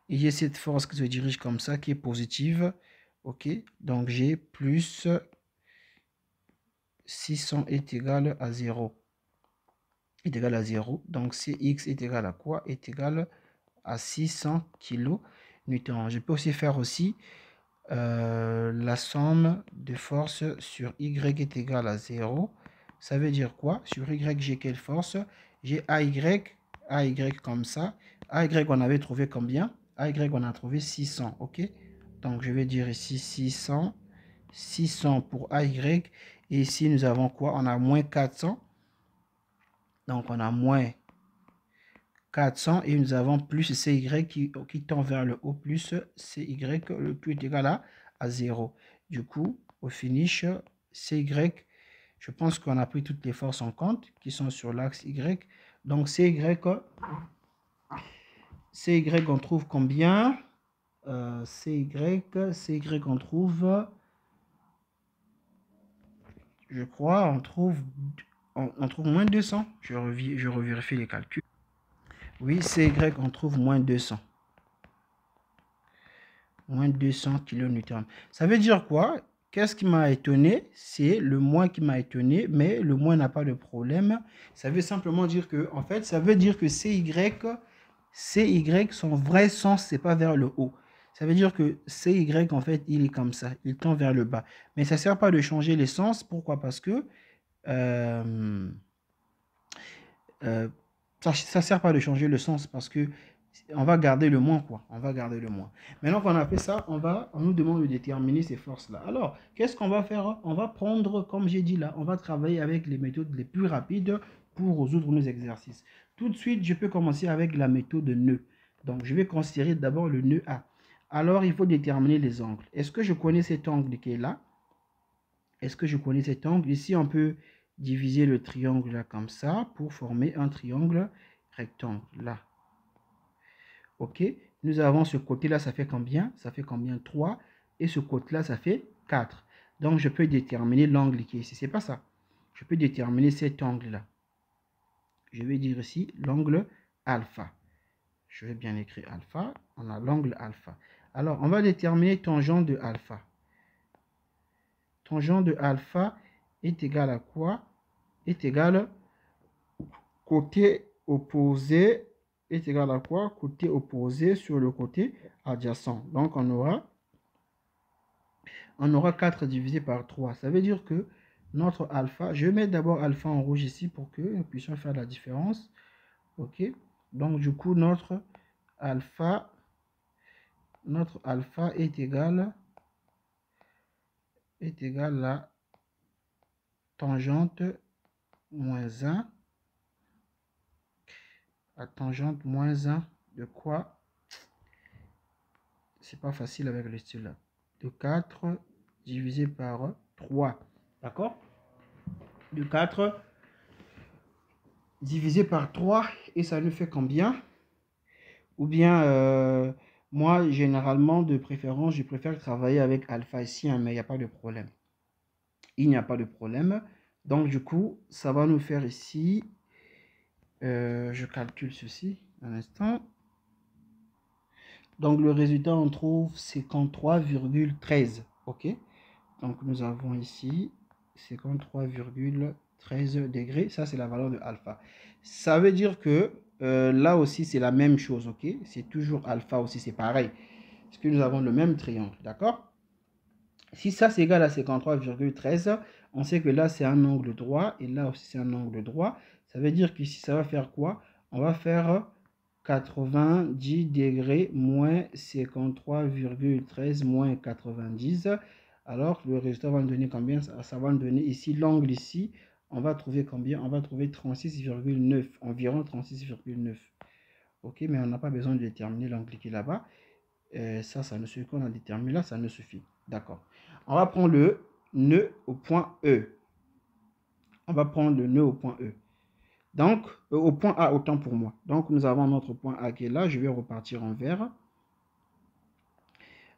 et j'ai cette force qui se dirige comme ça, qui est positive. OK, donc j'ai plus 600 est égal à 0. est égal à 0. Donc Cx est égal à quoi? Est égal à 600 kN. Je peux aussi faire aussi la somme de force sur Y est égale à 0. Ça veut dire quoi? Sur Y, j'ai quelle force? J'ai AY comme ça. AY, on avait trouvé combien? AY, on a trouvé 600, ok? Donc, je vais dire ici 600. 600 pour AY. Et ici, nous avons quoi? On a moins 400. Donc, on a moins 400 et nous avons plus CY qui tend vers le haut, plus CY le plus est égal à 0. Du coup, au finish, CY, je pense qu'on a pris toutes les forces en compte qui sont sur l'axe Y. Donc, CY, on trouve combien? CY, on trouve, je crois, on trouve moins 200. Je revérifie les calculs. Oui, CY, on trouve moins 200. Moins 200 kN. Ça veut dire quoi? Qu'est-ce qui m'a étonné? C'est le moins qui m'a étonné, mais le moins n'a pas de problème. Ça veut simplement dire que, en fait, ça veut dire que CY, son vrai sens, c'est pas vers le haut. Ça veut dire que CY, en fait, il est comme ça. Il tend vers le bas. Mais ça ne sert pas de changer les sens. Pourquoi? Parce que ça ne sert pas de changer le sens parce que on va garder le moins, quoi. On va garder le moins. Maintenant qu'on a fait ça, on nous demande de déterminer ces forces-là. Alors, qu'est-ce qu'on va faire? On va prendre, comme j'ai dit là, on va travailler avec les méthodes les plus rapides pour résoudre nos exercices. Tout de suite, je peux commencer avec la méthode nœud. Donc, je vais considérer d'abord le nœud A. Alors, il faut déterminer les angles. Est-ce que je connais cet angle qui est là? Est-ce que je connais cet angle? Ici, on peut diviser le triangle là comme ça pour former un triangle rectangle là. Ok, nous avons ce côté-là, ça fait combien? Ça fait combien? 3. Et ce côté-là, ça fait 4. Donc, je peux déterminer l'angle qui est ici. C'est pas ça. Je peux déterminer cet angle-là. Je vais dire ici l'angle alpha. Je vais bien écrire alpha. On a l'angle alpha. Alors, on va déterminer tangente de alpha. Tangente de alpha est égal à quoi? Est égal côté opposé est égal à quoi? Côté opposé sur le côté adjacent. Donc, on aura 4 divisé par 3. Ça veut dire que notre alpha, je vais mettre d'abord alpha en rouge ici pour que nous puissions faire la différence. Ok. Donc, du coup, notre alpha est égal à tangente moins 1. À tangente moins 1 de quoi? C'est pas facile avec le style là. De 4 divisé par 3. D'accord? De 4 divisé par 3. Et ça nous fait combien? Ou bien, moi, généralement, de préférence, je préfère travailler avec alpha ici, hein, mais il n'y a pas de problème. Il n'y a pas de problème. Donc, du coup, ça va nous faire ici, je calcule ceci un instant. Donc, le résultat, on trouve 53,13. OK? Donc, nous avons ici 53,13 degrés. Ça, c'est la valeur de alpha. Ça veut dire que là aussi, c'est la même chose. OK? C'est toujours alpha aussi, c'est pareil. Parce que nous avons le même triangle. D'accord? Si ça, c'est égal à 53,13, on sait que là, c'est un angle droit. Et là aussi, c'est un angle droit. Ça veut dire qu'ici, ça va faire quoi? On va faire 90 degrés moins 53,13 moins 90. Alors, le résultat va nous donner combien? Ça va nous donner ici l'angle ici. On va trouver combien? On va trouver 36,9. Environ 36,9. Ok, mais on n'a pas besoin de déterminer l'angle qui est là-bas. Ça ne suffit qu'on a déterminé là, ça ne suffit. D'accord. On va prendre le nœud au point E. On va prendre le nœud au point E. Donc, au point A, autant pour moi. Donc, nous avons notre point A qui est là. Je vais repartir en vert.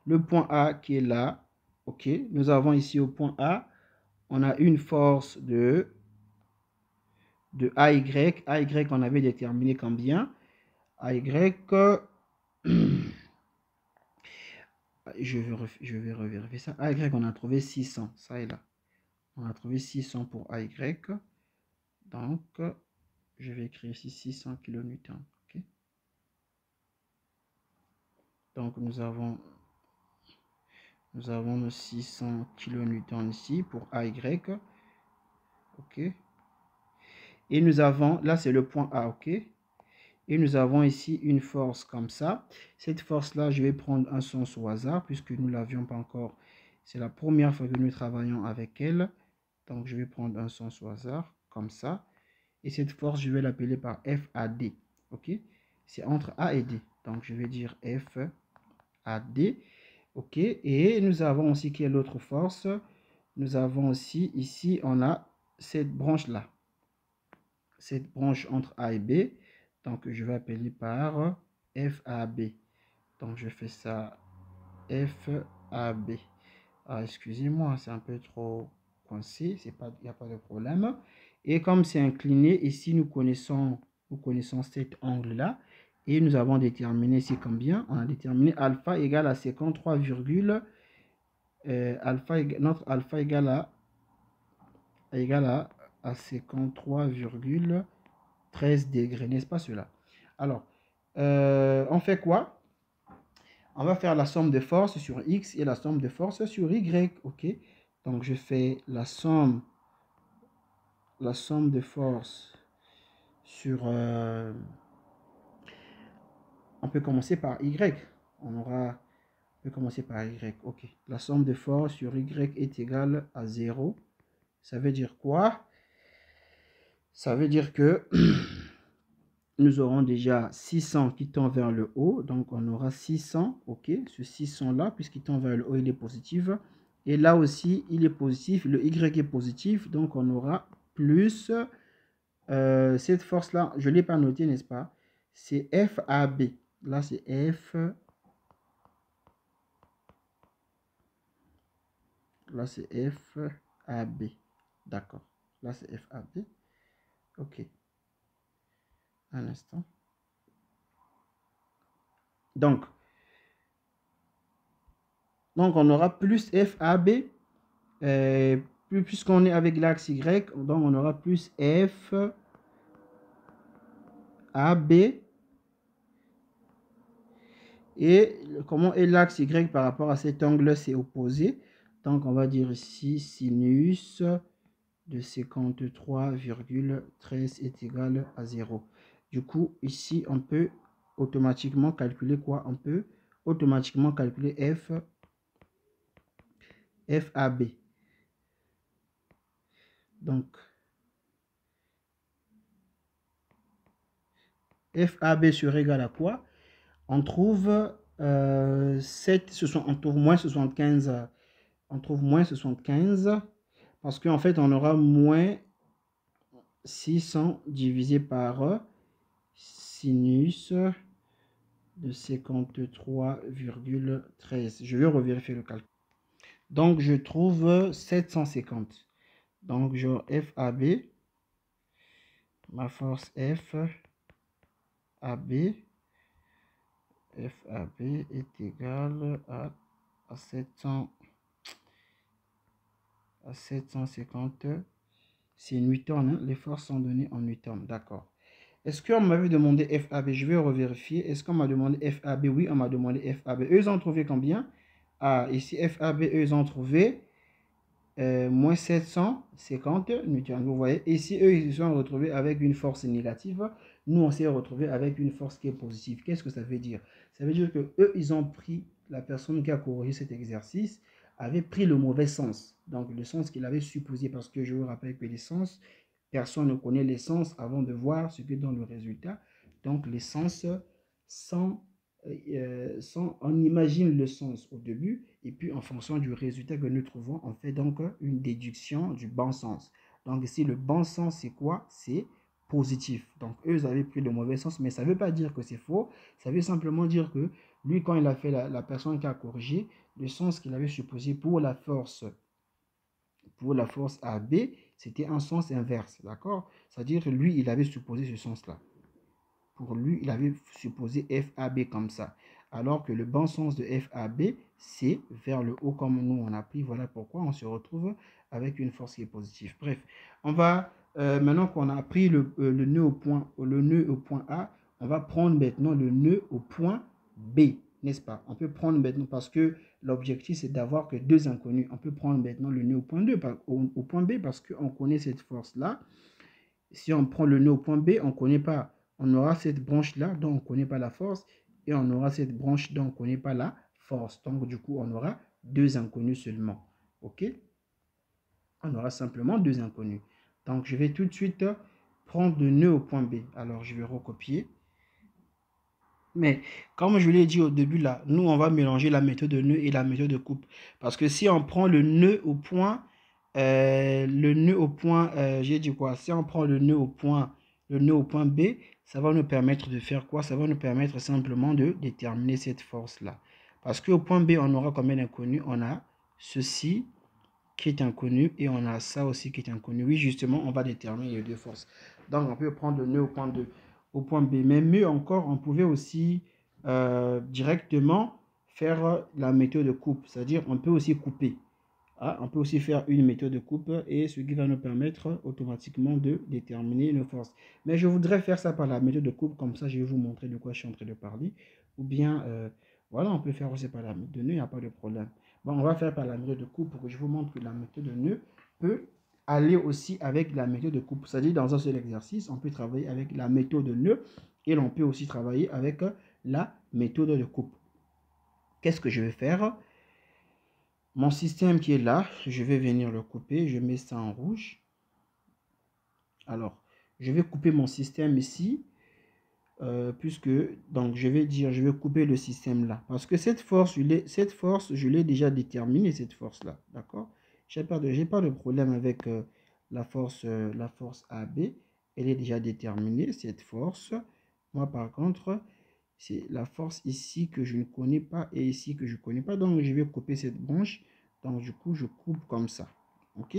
Le point A qui est là. OK. Nous avons ici au point A, on a une force de AY. AY, on avait déterminé combien? AY, je vais revérifier ça. AY, on a trouvé 600. Ça est là. On a trouvé 600 pour AY. Donc, je vais écrire ici 600 kN. Okay. Donc nous avons nos 600 kN ici pour AY. OK. Et nous avons, là c'est le point A, OK. Et nous avons ici une force comme ça. Cette force-là, je vais prendre un sens au hasard puisque nous ne l'avions pas encore. C'est la première fois que nous travaillons avec elle. Donc, je vais prendre un sens au hasard comme ça. Et cette force, je vais l'appeler par FAD. OK? C'est entre A et D. Donc, je vais dire FAD. OK? Et nous avons aussi quelle autre force? Nous avons aussi ici, on a cette branche-là. Cette branche entre A et B. Donc, je vais appeler par FAB. Donc, je fais ça FAB. Ah, excusez-moi, c'est un peu trop coincé. Il n'y a pas de problème. Et comme c'est incliné, ici, nous connaissons cet angle-là. Et nous avons déterminé ici combien? On a déterminé alpha égale à 53, notre alpha égale à 53,13 degrés, n'est-ce pas cela? Alors, on fait quoi? On va faire la somme de force sur X et la somme de force sur Y, ok? Donc, je fais la somme de force sur... on peut commencer par Y. On peut commencer par Y, ok. La somme de force sur Y est égale à 0. Ça veut dire quoi? Ça veut dire que... nous aurons déjà 600 qui tend vers le haut. Donc, on aura 600, ok. Ce 600-là, puisqu'il tend vers le haut, il est positif. Et là aussi, il est positif. Le Y est positif. Donc, on aura plus cette force-là. Je ne l'ai pas noté, n'est-ce pas? C'est FAB. Là, c'est F. Là, c'est FAB. D'accord. Là, c'est FAB. Ok. Un instant. Donc, on aura plus FAB, puisqu'on est avec l'axe Y, donc on aura plus FAB. Et comment est l'axe Y par rapport à cet angle, c'est opposé. Donc, on va dire ici, sinus de 53,13 est égal à 0. Du coup, ici, on peut automatiquement calculer quoi? On peut automatiquement calculer FAB. Donc, FAB serait égal à quoi? On trouve on trouve moins 75. On trouve moins 75 parce qu'en fait, on aura moins 600 divisé par sinus de 53,13. Je vais revérifier le calcul. Donc, je trouve 750. Donc, genre FAB, ma force FAB est égale à 750. C'est Newton, hein? Les forces sont données en Newton, d'accord. Est-ce qu'on m'avait demandé FAB? Je vais revérifier. Est-ce qu'on m'a demandé FAB? Oui, on m'a demandé FAB. Eux, ils ont trouvé combien? Ah, ici, FAB, eux, ils ont trouvé moins 750 newtons. Vous voyez, ici, eux, ils se sont retrouvés avec une force négative. Nous, on s'est retrouvés avec une force qui est positive. Qu'est-ce que ça veut dire? Ça veut dire que eux, ils ont pris, la personne qui a corrigé cet exercice avait pris le mauvais sens. Donc, le sens qu'il avait supposé, parce que je vous rappelle que les sens, personne ne connaît les sens avant de voir ce que donne le résultat. Donc, les sens on imagine le sens au début et puis en fonction du résultat que nous trouvons, on fait donc une déduction du bon sens. Donc ici, le bon sens, c'est quoi? C'est positif. Donc eux, ils avaient pris le mauvais sens, mais ça ne veut pas dire que c'est faux. Ça veut simplement dire que lui, quand il a fait la personne qui a corrigé, le sens qu'il avait supposé pour la force AB, c'était un sens inverse, d'accord? C'est-à-dire que lui, il avait supposé ce sens-là. Pour lui, il avait supposé FAB comme ça. Alors que le bon sens de FAB, c'est vers le haut comme nous on a pris. Voilà pourquoi on se retrouve avec une force qui est positive. Bref, on va maintenant qu'on a pris le nœud au point A, on va prendre maintenant le nœud au point B, n'est-ce pas? On peut prendre maintenant, parce que l'objectif c'est d'avoir que deux inconnus, on peut prendre maintenant le nœud au point, au point B parce qu'on connaît cette force-là. Si on prend le nœud au point B, on ne connaît pas, on aura cette branche-là dont on ne connaît pas la force, et on aura cette branche dont on ne connaît pas la force. Donc du coup, on aura deux inconnus seulement. OK? On aura simplement deux inconnus. Donc je vais tout de suite prendre le nœud au point B. Alors je vais recopier. Mais comme je l'ai dit au début là, nous on va mélanger la méthode de nœud et la méthode de coupe. Parce que si on prend le nœud au point, j'ai dit quoi? Si on prend le nœud au point B, ça va nous permettre de faire quoi? Ça va nous permettre simplement de déterminer cette force-là. Parce qu'au point B, on aura combien d'inconnus? On a ceci qui est inconnu et on a ça aussi qui est inconnu. Oui, justement, on va déterminer les deux forces. Donc, on peut prendre le nœud au point B. Mais mieux encore, on pouvait aussi directement faire la méthode de coupe. C'est-à-dire, on peut aussi couper. Ah, on peut aussi faire une méthode de coupe et ce qui va nous permettre automatiquement de déterminer nos forces. Mais je voudrais faire ça par la méthode de coupe, comme ça je vais vous montrer de quoi je suis en train de parler. Ou bien, voilà, on peut faire aussi par la méthode de nœud, il n'y a pas de problème. Bon, on va faire par la méthode de coupe pour que je vous montre que la méthode de nœud peut aller aussi avec la méthode de coupe. C'est-à-dire dans un seul exercice, on peut travailler avec la méthode de nœud et l'on peut aussi travailler avec la méthode de coupe. Qu'est-ce que je vais faire? Mon système qui est là, je vais venir le couper, je mets ça en rouge. Alors, je vais couper mon système ici, puisque, donc je vais couper le système là. Parce que cette force, je l'ai déjà déterminée, cette force-là, d'accord? J'ai pas de problème avec la force AB, elle est déjà déterminée, cette force. Moi, par contre, c'est la force ici que je ne connais pas et ici que je ne connais pas. Donc, je vais couper cette branche. Donc, du coup, je coupe comme ça. OK?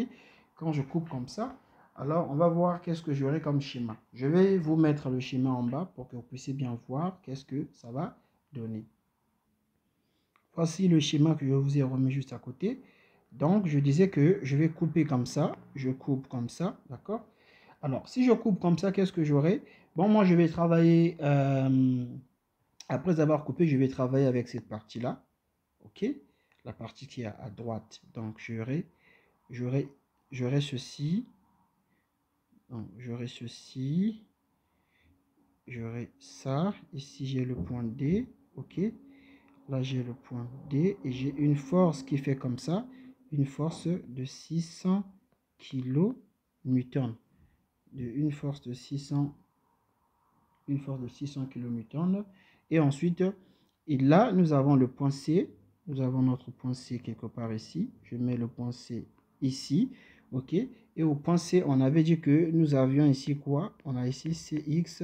Quand je coupe comme ça, alors on va voir qu'est-ce que j'aurai comme schéma. Je vais vous mettre le schéma en bas pour que vous puissiez bien voir qu'est-ce que ça va donner. Voici le schéma que je vous ai remis juste à côté. Donc, je disais que je vais couper comme ça. Je coupe comme ça, d'accord? Alors, si je coupe comme ça, qu'est-ce que j'aurai? Bon, moi, je vais travailler... après avoir coupé, je vais travailler avec cette partie-là. OK? La partie qui est à droite. Donc, j'aurai ceci. Donc, j'aurai ceci. J'aurai ça. Ici, j'ai le point D. OK? Là, j'ai le point D. Et j'ai une force qui fait comme ça. Une force de 600 kN. Une force de 600 kN. Et ensuite, et là, nous avons le point C. Nous avons notre point C quelque part ici. Je mets le point C ici. OK. Et au point C, on avait dit que nous avions ici quoi? On a ici CX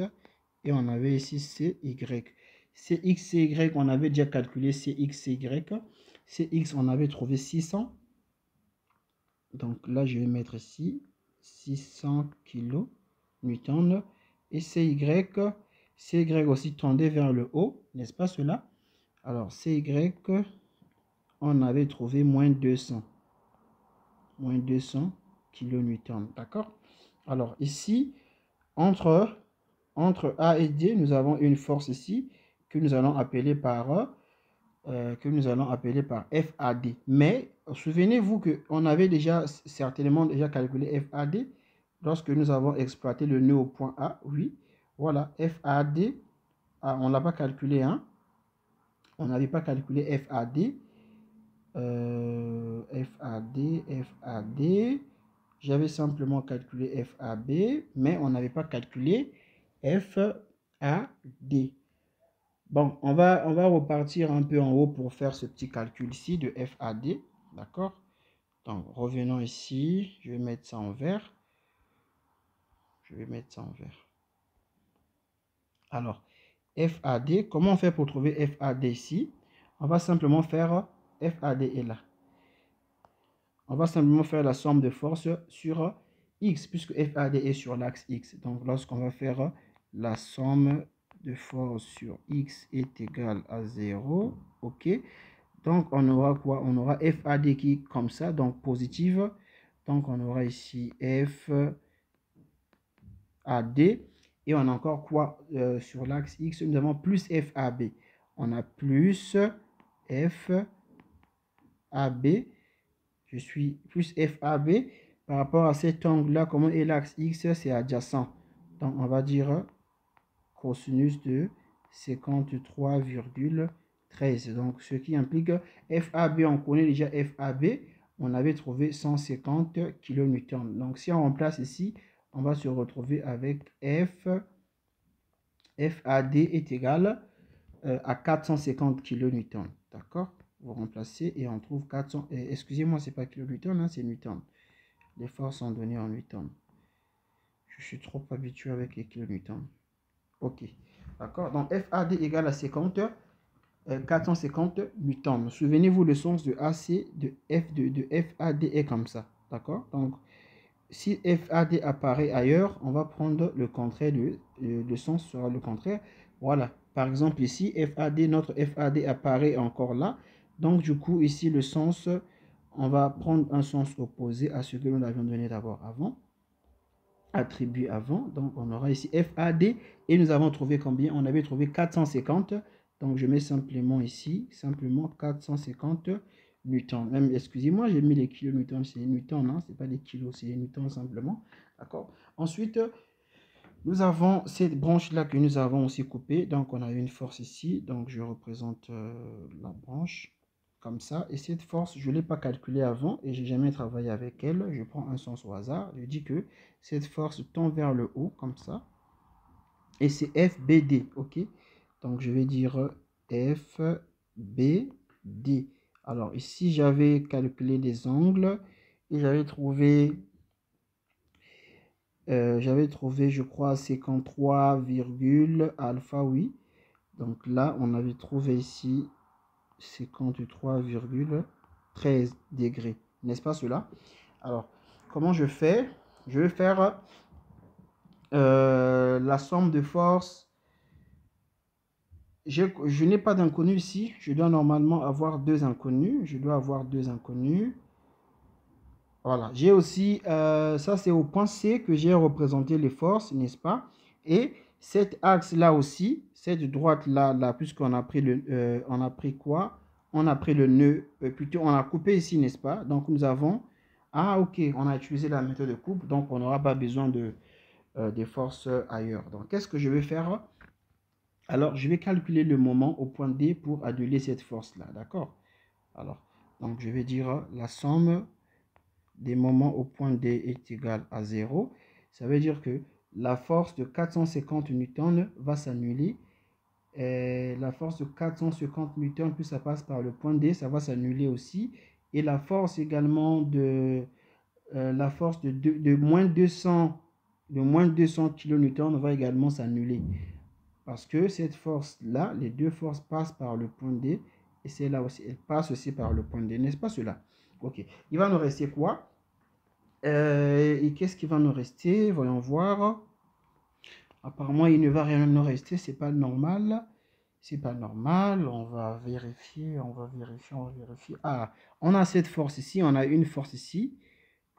et on avait ici CY. CX, CY, on avait déjà calculé CX, CY. CX, on avait trouvé 600. Donc là, je vais mettre ici 600 kN. Et CY aussi tendait vers le haut, n'est-ce pas cela? Alors, CY, on avait trouvé moins 200 kN, d'accord? Alors, ici, entre A et D, nous avons une force ici que nous allons appeler par FAD. Mais, souvenez-vous qu'on avait certainement déjà calculé FAD lorsque nous avons exploité le nœud au point A, oui. Voilà, FAD, on ne l'a pas calculé, hein. On n'avait pas calculé FAD. FAD. J'avais simplement calculé FAB, mais on n'avait pas calculé FAD. Bon, on va repartir un peu en haut pour faire ce petit calcul ici de FAD. D'accord? Donc, revenons ici. Je vais mettre ça en vert. Alors, FAD, comment on fait pour trouver FAD ici? On va simplement faire FAD est là. On va simplement faire la somme de force sur X, puisque FAD est sur l'axe X. Donc, lorsqu'on va faire la somme de force sur X est égal à 0, OK. Donc, on aura quoi? On aura FAD qui est comme ça, donc positive. Donc, on aura ici AD. Et on a encore quoi sur l'axe X? Nous avons plus FAB. On a plus FAB. Je suis plus FAB. Par rapport à cet angle-là, comment est l'axe X? C'est adjacent. Donc, on va dire cosinus de 53,13. Donc, ce qui implique FAB, on connaît déjà FAB. On avait trouvé 150 kN. Donc, si on remplace ici, on va se retrouver avec FAD est égal à 450 kN. D'accord? Vous remplacez et on trouve 400. Excusez-moi, c'est pas kilonewton, hein, c'est newton. Les forces sont données en newton. Je suis trop habitué avec les kilonewtons. Ok. D'accord? Donc FAD égale à 450 newtons. Souvenez-vous, le sens de AC de FAD est comme ça. D'accord? Donc, si FAD apparaît ailleurs, on va prendre le contraire, le sens sera le contraire. Voilà. Par exemple, ici, notre FAD apparaît encore là. Donc, du coup, ici, le sens, on va prendre un sens opposé à ce que nous avions donné d'abord avant. Attribué avant. Donc, on aura ici FAD. Et nous avons trouvé combien? On avait trouvé 450. Donc, je mets simplement ici, 450 newtons. Même, excusez-moi, j'ai mis les kilonewtons, c'est les newtons, non? C'est pas les kilos, c'est les newtons simplement. D'accord? Ensuite, nous avons cette branche-là que nous avons aussi coupée. Donc, on a une force ici. Donc, je représente la branche comme ça. Et cette force, je ne l'ai pas calculée avant et je n'ai jamais travaillé avec elle. Je prends un sens au hasard. Je dis que cette force tend vers le haut, comme ça. Et c'est FBD, ok? Donc, je vais dire FBD. Alors, ici, j'avais calculé les angles et j'avais trouvé, je crois, 53, alpha, oui. Donc là, on avait trouvé ici 53,13 degrés. N'est-ce pas cela? Alors, comment je fais? Je vais faire la somme de forces. Je n'ai pas d'inconnu ici. Je dois normalement avoir deux inconnus. Je dois avoir deux inconnus. Voilà. J'ai aussi, ça c'est au point C que j'ai représenté les forces, n'est-ce pas? Et cet axe-là aussi, cette droite-là, puisqu'on a pris on a pris quoi? On a pris le nœud, plutôt on a coupé ici, n'est-ce pas? Donc nous avons, ah ok, on a utilisé la méthode de coupe, donc on n'aura pas besoin des forces ailleurs. Donc qu'est-ce que je vais faire? Alors je vais calculer le moment au point D pour annuler cette force-là, d'accord? Alors, donc je vais dire la somme des moments au point D est égale à 0. Ça veut dire que la force de 450 newtons va s'annuler. La force de 450 newtons, plus ça passe par le point D, ça va s'annuler aussi. Et la force également de moins 200 kN va également s'annuler. Parce que cette force-là, les deux forces passent par le point D. Et celle-là aussi, elle passe aussi par le point D. N'est-ce pas cela? Ok. Il va nous rester quoi? Et qu'est-ce qui va nous rester? Voyons voir. Apparemment, il ne va rien nous rester. C'est pas normal. C'est pas normal. On va vérifier. On va vérifier. Ah, on a cette force ici. On a une force ici.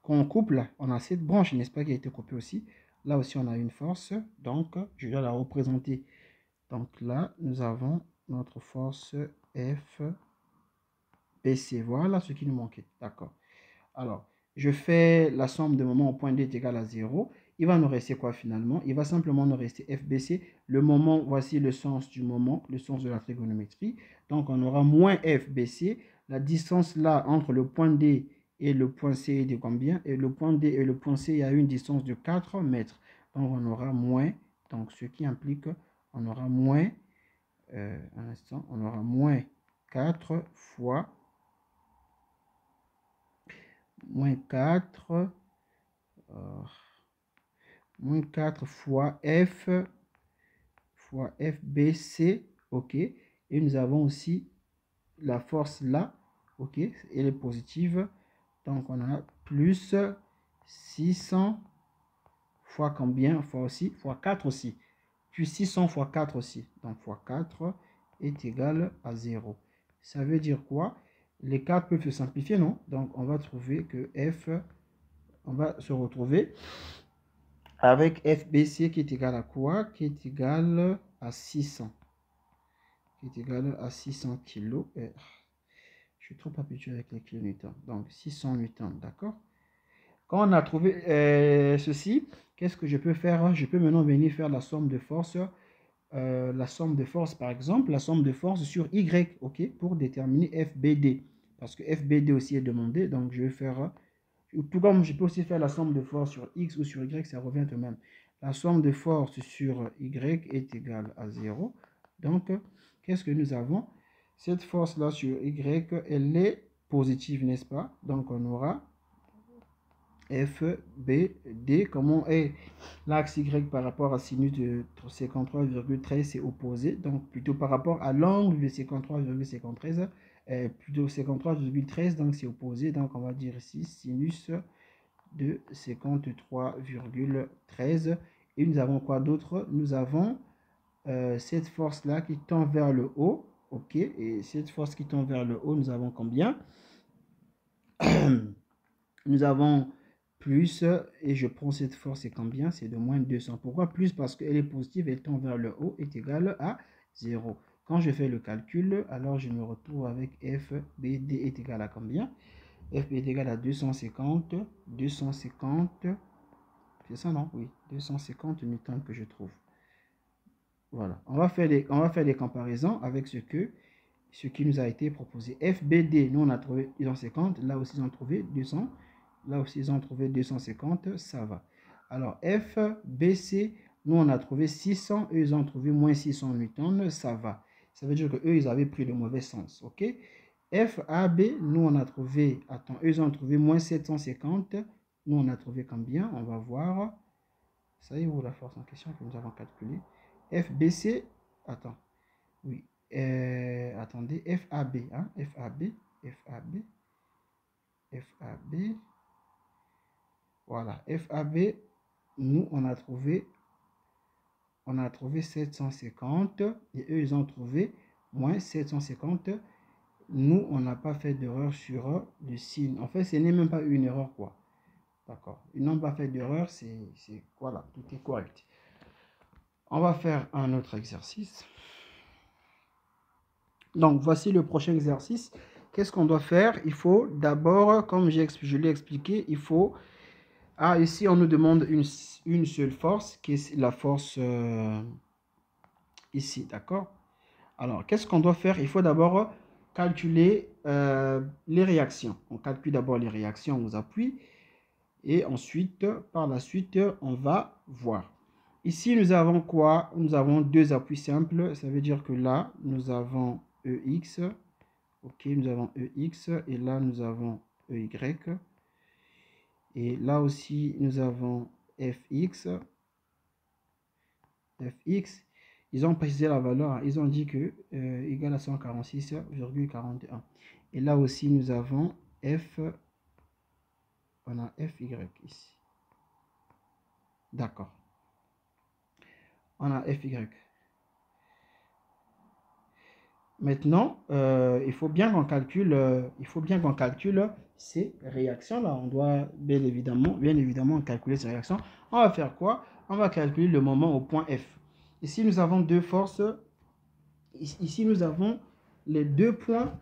Quand on coupe là, on a cette branche, n'est-ce pas, qui a été coupée aussi. Là aussi, on a une force. Donc, je dois la représenter. Donc là, nous avons notre force FBC. Voilà ce qui nous manquait. D'accord. Alors, je fais la somme de moments au point D est égale à 0. Il va nous rester quoi finalement? Il va simplement nous rester FBC. Le moment, voici le sens du moment, le sens de la trigonométrie. Donc, on aura moins FBC. La distance là entre le point D et le point C est de combien? Et le point D et le point C, il y a une distance de 4 mètres. Donc, on aura moins. Donc, ce qui implique on aura moins, un instant, on aura moins 4 fois moins 4 fois FBC, ok. Et nous avons aussi la force là, ok, elle est positive. Donc on a plus 600 fois combien? Fois 4 aussi. Puis 600 fois 4 aussi. Donc fois 4 est égal à 0. Ça veut dire quoi? Les 4 peuvent se simplifier, non? Donc on va trouver que F, on va se retrouver avec FBC qui est égal à quoi? Qui est égal à 600. Qui est égal à 600 kg. Je suis trop habitué avec les kilonewtons. Donc 600 newtons, d'accord? Quand on a trouvé ceci, qu'est-ce que je peux faire? Je peux maintenant venir faire la somme de force. La somme de force, par exemple, la somme de force sur Y, ok, pour déterminer FBD. Parce que FBD aussi est demandé, donc je vais faire, tout comme je peux aussi faire la somme de force sur X ou sur Y, ça revient au même. La somme de force sur Y est égale à 0. Donc, qu'est-ce que nous avons? Cette force-là sur Y, elle est positive, n'est-ce pas? Donc, on aura FBD. Comment est l'axe Y par rapport à sinus de 53,13, c'est opposé. Donc, plutôt par rapport à l'angle de 53,13, plutôt 53,13, donc c'est opposé. Donc, on va dire ici sinus de 53,13. Et nous avons quoi d'autre? Nous avons cette force-là qui tend vers le haut. Ok, et cette force qui tend vers le haut, nous avons combien? Nous avons plus, et je prends cette force, c'est combien? C'est de moins 200. Pourquoi plus? Parce qu'elle est positive, elle tend vers le haut, est égale à 0. Quand je fais le calcul, alors je me retrouve avec FBD est égal à combien? FBD est égal à 250, c'est ça non? Oui, 250 newtons que je trouve. Voilà, on va faire des comparaisons avec ce qui nous a été proposé. FBD, nous on a trouvé 250, là aussi ils ont trouvé 200. Là aussi, ils ont trouvé 250, ça va. Alors, FBC, nous, on a trouvé 600, eux, ils ont trouvé moins 600 newtons, ça va. Ça veut dire qu'eux, ils avaient pris le mauvais sens, ok? FAB, nous, on a trouvé, attends, eux, ils ont trouvé moins 750. Nous, on a trouvé combien? On va voir. Ça y est, où la force en question que nous avons calculé? FBC, attends, oui, attendez, FAB, hein, FAB. Voilà, FAB, nous, on a trouvé 750 et eux, ils ont trouvé moins 750. Nous, on n'a pas fait d'erreur sur le signe. En fait, ce n'est même pas une erreur, quoi. D'accord. Ils n'ont pas fait d'erreur, voilà, tout est correct. On va faire un autre exercice. Donc, voici le prochain exercice. Qu'est-ce qu'on doit faire? Il faut d'abord, comme je l'ai expliqué, il faut... Ah, ici, on nous demande une seule force, qui est la force ici, d'accord? Alors, qu'est-ce qu'on doit faire? Il faut d'abord calculer les réactions. On calcule d'abord les réactions aux appuis. Et ensuite, par la suite, on va voir. Ici, nous avons quoi? Nous avons deux appuis simples. Ça veut dire que là, nous avons EX. Ok, nous avons EX. Et là, nous avons EY. Et là aussi, nous avons fx. Fx, ils ont précisé la valeur. Ils ont dit que égal à 146,41. Et là aussi, nous avons f. On a fy ici. D'accord. On a fy. Maintenant, il faut bien qu'on calcule, ces réactions-là. On doit bien évidemment calculer ces réactions. On va faire quoi? On va calculer le moment au point F. Ici, nous avons deux forces. Ici, nous avons les deux points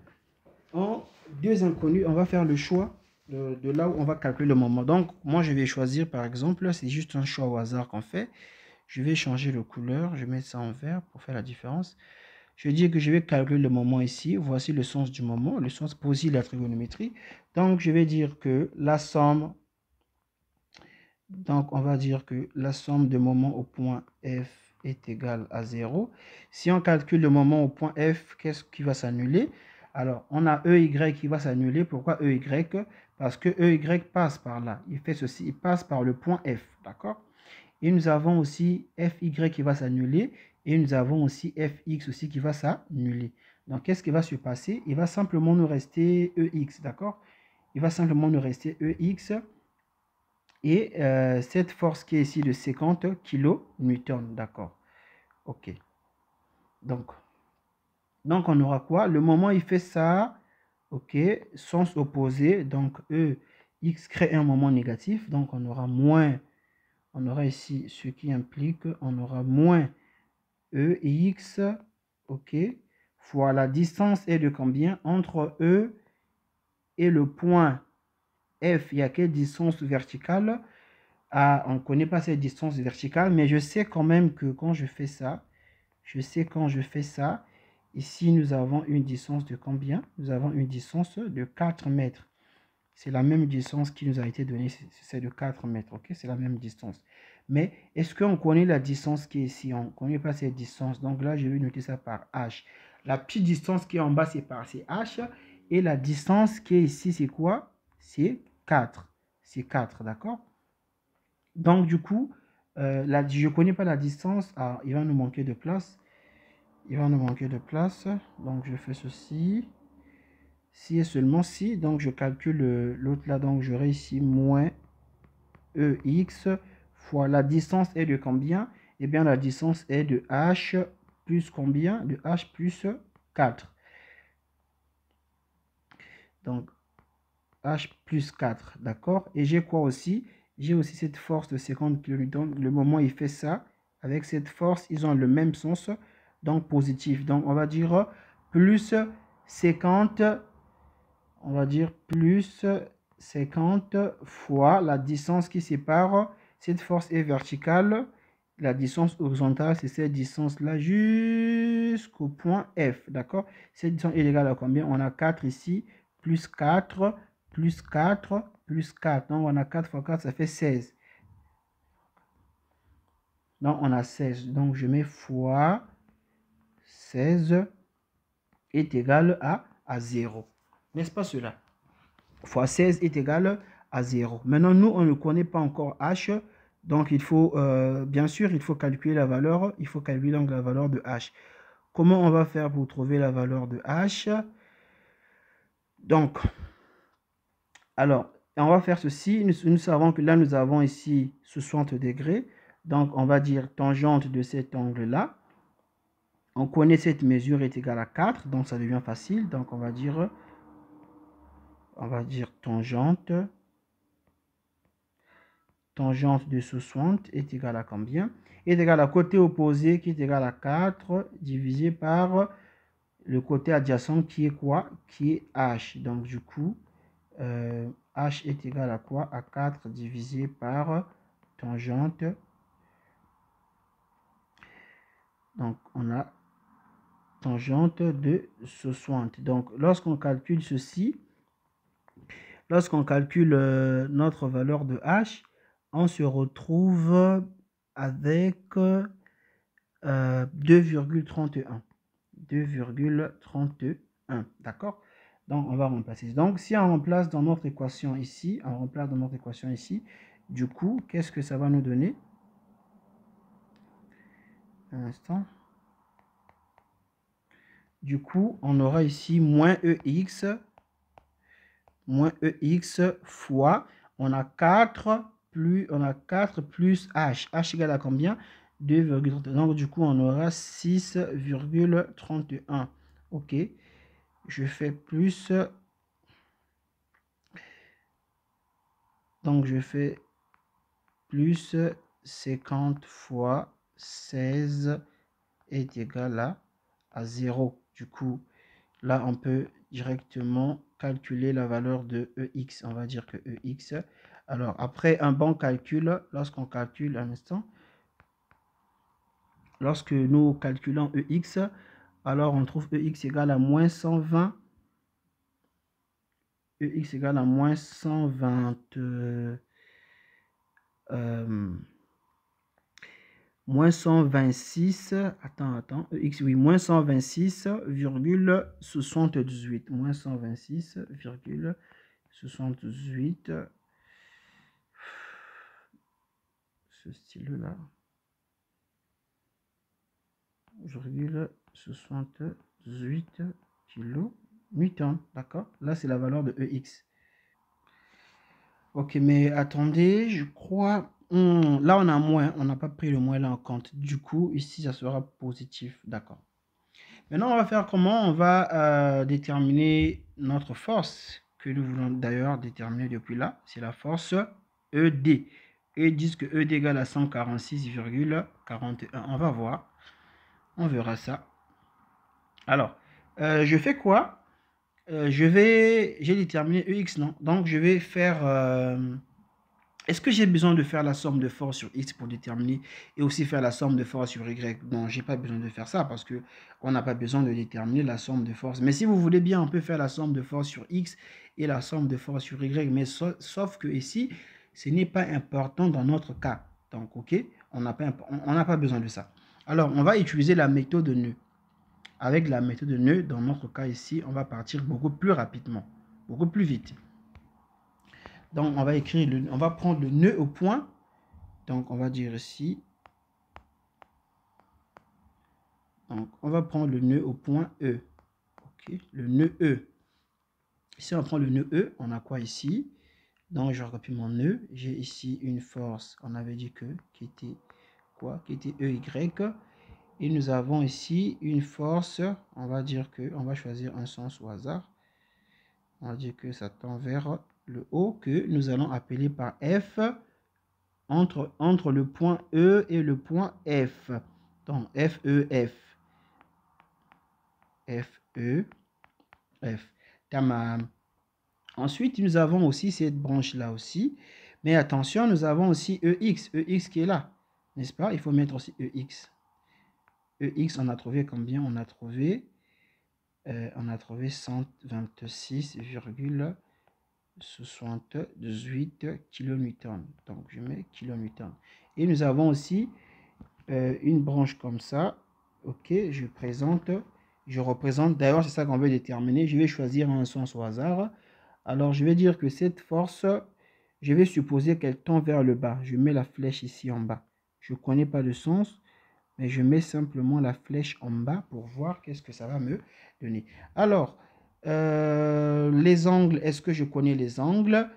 en deux inconnus. On va faire le choix de là où on va calculer le moment. Donc, moi, je vais choisir, par exemple, c'est juste un choix au hasard qu'on fait. Je vais changer de couleur. Je vais mettre ça en vert pour faire la différence. Je dis que je vais calculer le moment ici. Voici le sens du moment, le sens possible de la trigonométrie. Donc, je vais dire que la somme, donc on va dire que la somme de moments au point F est égale à 0. Si on calcule le moment au point F, qu'est-ce qui va s'annuler? Alors, on a EY qui va s'annuler. Pourquoi EY? Parce que EY passe par là. Il fait ceci, il passe par le point F. D'accord? Et nous avons aussi FY qui va s'annuler. Et nous avons aussi FX aussi qui va s'annuler. Donc, qu'est-ce qui va se passer? Il va simplement nous rester EX, d'accord? Il va simplement nous rester EX. Et cette force qui est ici de 50 kN, d'accord? Ok. Donc, on aura quoi? Le moment, il fait ça, ok? Sens opposé, donc EX crée un moment négatif. Donc, on aura moins On aura ici ce qui implique, on aura moins EX, ok, fois la distance est de combien entre E et le point F. Il y a quelle distance verticale? Ah, on ne connaît pas cette distance verticale, mais je sais quand même que quand je fais ça, ici nous avons une distance de combien? Nous avons une distance de 4 mètres. C'est la même distance qui nous a été donnée, c'est de 4 mètres, ok? C'est la même distance. Mais est-ce qu'on connaît la distance qui est ici? On ne connaît pas cette distance. Donc là, je vais noter ça par H. La petite distance qui est en bas, c'est H. Et la distance qui est ici, c'est quoi? C'est 4. C'est 4, d'accord? Donc du coup, je ne connais pas la distance. Ah, il va nous manquer de place. Donc je fais ceci. Si et seulement si, donc je calcule l'autre là, donc j'aurai ici moins EX fois la distance est de combien? Eh bien la distance est de H plus combien? De H plus 4. Donc H plus 4, d'accord? Et j'ai quoi aussi? J'ai aussi cette force de 50 kN. Donc le moment où il fait ça, avec cette force, ils ont le même sens, donc positif. Donc on va dire plus 50, on va dire plus 50 fois la distance qui sépare. Cette force est verticale. La distance horizontale, c'est cette distance-là jusqu'au point F. D'accord? Cette distance est égale à combien? On a 4 ici, plus 4, plus 4, plus 4. Donc, on a 4 fois 4, ça fait 16. Donc, on a 16. Donc, je mets fois 16 est égal à 0. N'est-ce pas cela? Fois 16 est égal à 0. Maintenant, nous, on ne connaît pas encore H. Donc, il faut, bien sûr, il faut calculer la valeur. Il faut calculer donc la valeur de H. Comment on va faire pour trouver la valeur de H? Donc, alors, on va faire ceci. Nous savons que là, nous avons ici 60 degrés. Donc, on va dire tangente de cet angle-là. On connaît cette mesure est égale à 4. Donc, ça devient facile. Donc, on va dire tangente. Tangente de 60 est égale à combien? Est égal à côté opposé qui est égal à 4 divisé par le côté adjacent qui est quoi? Qui est H. Donc du coup, H est égal à quoi? À 4 divisé par tangente. Donc on a tangente de 60. Donc lorsqu'on calcule ceci, lorsqu'on calcule notre valeur de H, on se retrouve avec 2,31. 2,31. D'accord? Donc, on va remplacer. Donc, si on remplace dans notre équation ici, du coup, qu'est-ce que ça va nous donner? Un instant. Du coup, on aura ici moins EX fois, on a 4 plus H. H égale à combien? 2,31. Donc, du coup, on aura 6,31. OK. Je fais plus. Donc, je fais plus 50 fois 16 est égal à 0. Du coup, là, on peut directement calculer la valeur de EX. On va dire que EX. Alors, après un bon calcul, lorsqu'on calcule un instant, lorsque nous calculons EX, alors on trouve EX égale à moins 120. EX égale à moins 120. Moins 126. Attends. EX, oui, moins 126,78. Moins 126,78. Ce style-là. 68 kN. D'accord? Là, c'est la valeur de EX. Ok, mais attendez, je crois... là, on a moins. On n'a pas pris le moins là en compte. Du coup, ici, ça sera positif. D'accord. Maintenant, on va faire comment? On va déterminer notre force que nous voulons d'ailleurs déterminer depuis là. C'est la force ED. et disent que ED égale à 146,41. On va voir. On verra ça. Alors, je fais quoi? J'ai déterminé EX, non? Donc, je vais faire... est-ce que j'ai besoin de faire la somme de force sur X pour déterminer et aussi faire la somme de force sur Y? Non, j'ai pas besoin de faire ça parce que on n'a pas besoin de déterminer la somme de force. Mais si vous voulez bien, on peut faire la somme de force sur X et la somme de force sur Y. Mais sauf que ici, ce n'est pas important dans notre cas. Donc, ok, on n'a pas besoin de ça. Alors, on va utiliser la méthode de nœud. Avec la méthode de nœud, dans notre cas ici, on va partir beaucoup plus rapidement, beaucoup plus vite. Donc, on va écrire, on va prendre le nœud au point. Donc, on va dire ici. Donc, on va prendre le nœud au point E. Ok, le nœud E. Si on prend le nœud E, on a quoi ici? Donc, je recopie mon nœud. J'ai ici une force, on avait dit que, qui était quoi? Qui était EY. Et nous avons ici une force, on va dire que, on va choisir un sens au hasard. On va dire que ça tend vers le haut, que nous allons appeler par F. Entre le point E et le point F. Donc, F, E, F. F, E, F. Tamam. Ensuite, nous avons aussi cette branche-là aussi. Mais attention, nous avons aussi EX. EX qui est là. N'est-ce pas? Il faut mettre aussi EX. EX, on a trouvé combien? On a trouvé 126,78 kN. Donc, je mets kilonewton. Et nous avons aussi une branche comme ça. Ok, je représente, d'ailleurs c'est ça qu'on veut déterminer. Je vais choisir un sens au hasard. Alors je vais dire que cette force, je vais supposer qu'elle tend vers le bas. Je mets la flèche ici en bas. Je ne connais pas le sens, mais je mets simplement la flèche en bas pour voir qu'est-ce que ça va me donner. Alors, les angles, est-ce que je connais les angles?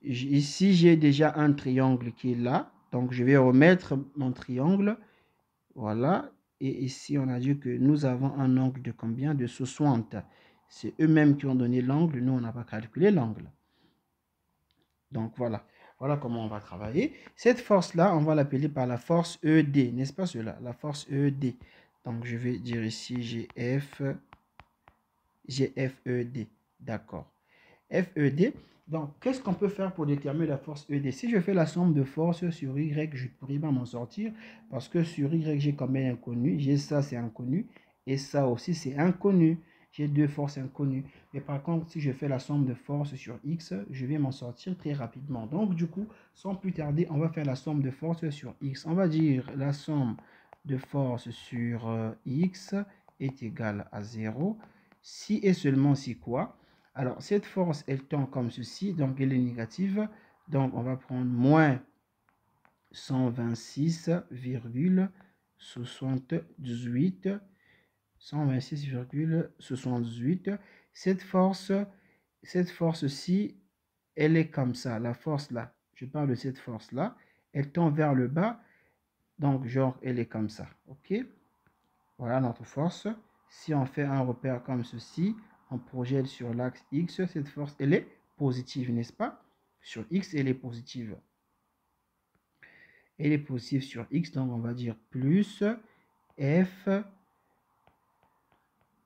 Ici, j'ai déjà un triangle qui est là. Donc, je vais remettre mon triangle. Voilà. Et ici, on a dit que nous avons un angle de combien? De 60. C'est eux-mêmes qui ont donné l'angle. Nous, on n'a pas calculé l'angle. Donc, voilà. Voilà comment on va travailler. Cette force-là, on va l'appeler par la force ED. N'est-ce pas cela? La force ED. Donc, je vais dire ici GFED. D'accord. FED. Donc, qu'est-ce qu'on peut faire pour déterminer la force ED? Si je fais la somme de force sur Y, je ne pourrais pas m'en sortir parce que sur Y, j'ai combien inconnu? J'ai ça, c'est inconnu. Et ça aussi, c'est inconnu. J'ai deux forces inconnues. Mais par contre, si je fais la somme de force sur X, je vais m'en sortir très rapidement. Donc, du coup, sans plus tarder, on va faire la somme de force sur X. On va dire la somme de force sur X est égale à 0. Si et seulement si quoi? Alors, cette force, elle tend comme ceci, donc elle est négative. Donc, on va prendre moins 126,78. 126,78. Cette force-ci, elle est comme ça. La force-là, je parle de cette force-là, elle tend vers le bas. Donc, genre, elle est comme ça. OK? Voilà notre force. Si on fait un repère comme ceci, on projette sur l'axe X, cette force, elle est positive, n'est-ce pas? Sur X, elle est positive. Elle est positive sur X, donc on va dire plus F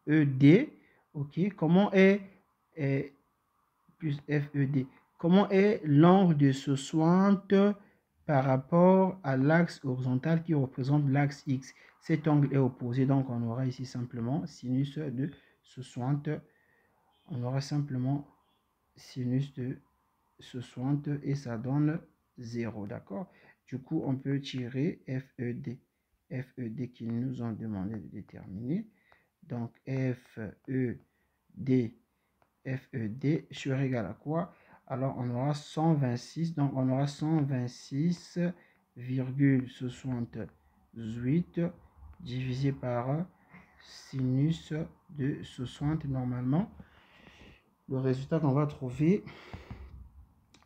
ED. OK, comment est plus FED? Comment est l'angle de 60 par rapport à l'axe horizontal qui représente l'axe X? Cet angle est opposé, donc on aura ici simplement sinus de 60. On aura simplement sinus de 60 et ça donne 0, d'accord? Du coup, on peut tirer FED. FED qu'ils nous ont demandé de déterminer. Donc, FED sera égal à quoi? Alors, on aura 126. Donc, on aura 126,68 divisé par sinus de 60 normalement. Le résultat qu'on va trouver,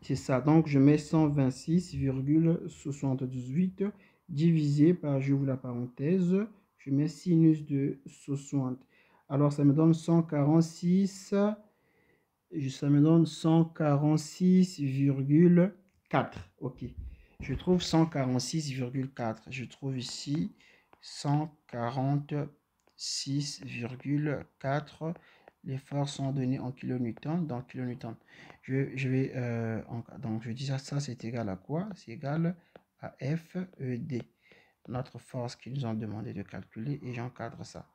c'est ça. Donc, je mets 126,78 divisé par, j'ouvre la parenthèse, je mets sinus de 60. Alors, ça me donne 146, ça me donne 146,4. OK. Je trouve 146,4. Je trouve ici 146,4. Les forces sont données en kilonewton. Dans kilonewton, je vais donc je dis ça c'est égal à quoi? C'est égal à FED, notre force qu'ils nous ont demandé de calculer, et j'encadre ça.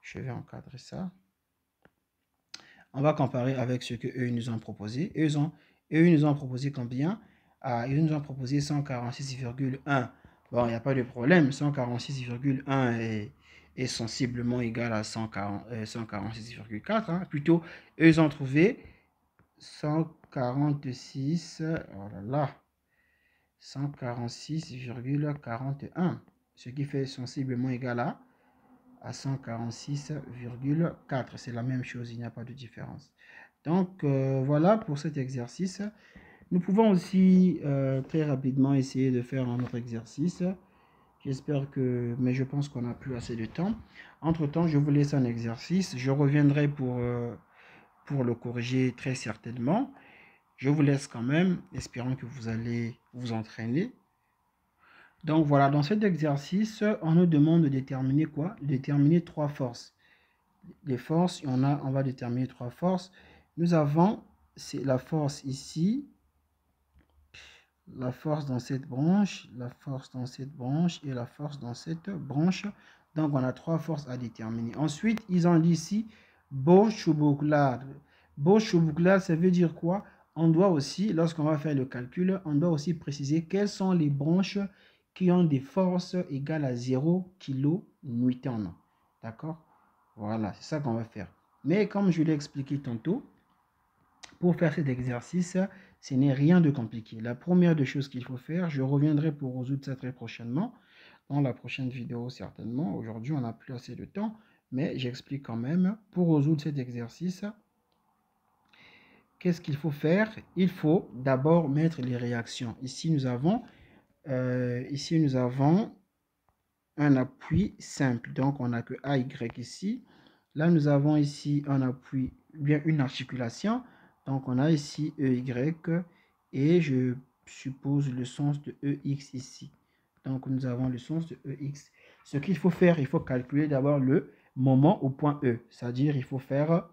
Je vais encadrer ça. On va comparer avec ce que eux nous ont proposé. Eux nous ont proposé combien? Ils nous ont proposé 146,1. Bon, il n'y a pas de problème. 146,1 est sensiblement égal à 146,4. Hein. Plutôt, eux ont trouvé 146, oh là là, 146,41. Ce qui fait sensiblement égal à 146,4. C'est la même chose, il n'y a pas de différence. Donc, voilà pour cet exercice. Nous pouvons aussi très rapidement essayer de faire un autre exercice. J'espère que, mais je pense qu'on n'a plus assez de temps. Entre-temps, je vous laisse un exercice. Je reviendrai pour le corriger très certainement. Je vous laisse quand même, espérant que vous allez vous entraîner. Donc voilà, dans cet exercice, on nous demande de déterminer quoi? Déterminer trois forces. Les forces, on va déterminer trois forces. Nous avons la force ici, la force dans cette branche, la force dans cette branche et la force dans cette branche. Donc on a trois forces à déterminer. Ensuite, ils ont dit ici Bosch-Bouclard. Bosch-Bouclard, ça veut dire quoi? On doit aussi, lorsqu'on va faire le calcul, on doit aussi préciser quelles sont les branches qui ont des forces égales à 0 kN. D'accord? Voilà, c'est ça qu'on va faire. Mais comme je l'ai expliqué tantôt, pour faire cet exercice, ce n'est rien de compliqué. La première des choses qu'il faut faire, je reviendrai pour résoudre ça très prochainement, dans la prochaine vidéo certainement. Aujourd'hui, on n'a plus assez de temps, mais j'explique quand même. Pour résoudre cet exercice, qu'est-ce qu'il faut faire? Il faut d'abord mettre les réactions. Ici, nous avons un appui simple. Donc, on n'a que AY ici. Là, nous avons ici un appui, bien une articulation. Donc, on a ici EY et je suppose le sens de EX ici. Donc, nous avons le sens de EX. Ce qu'il faut faire, il faut calculer d'abord le moment au point E. C'est-à-dire, il faut faire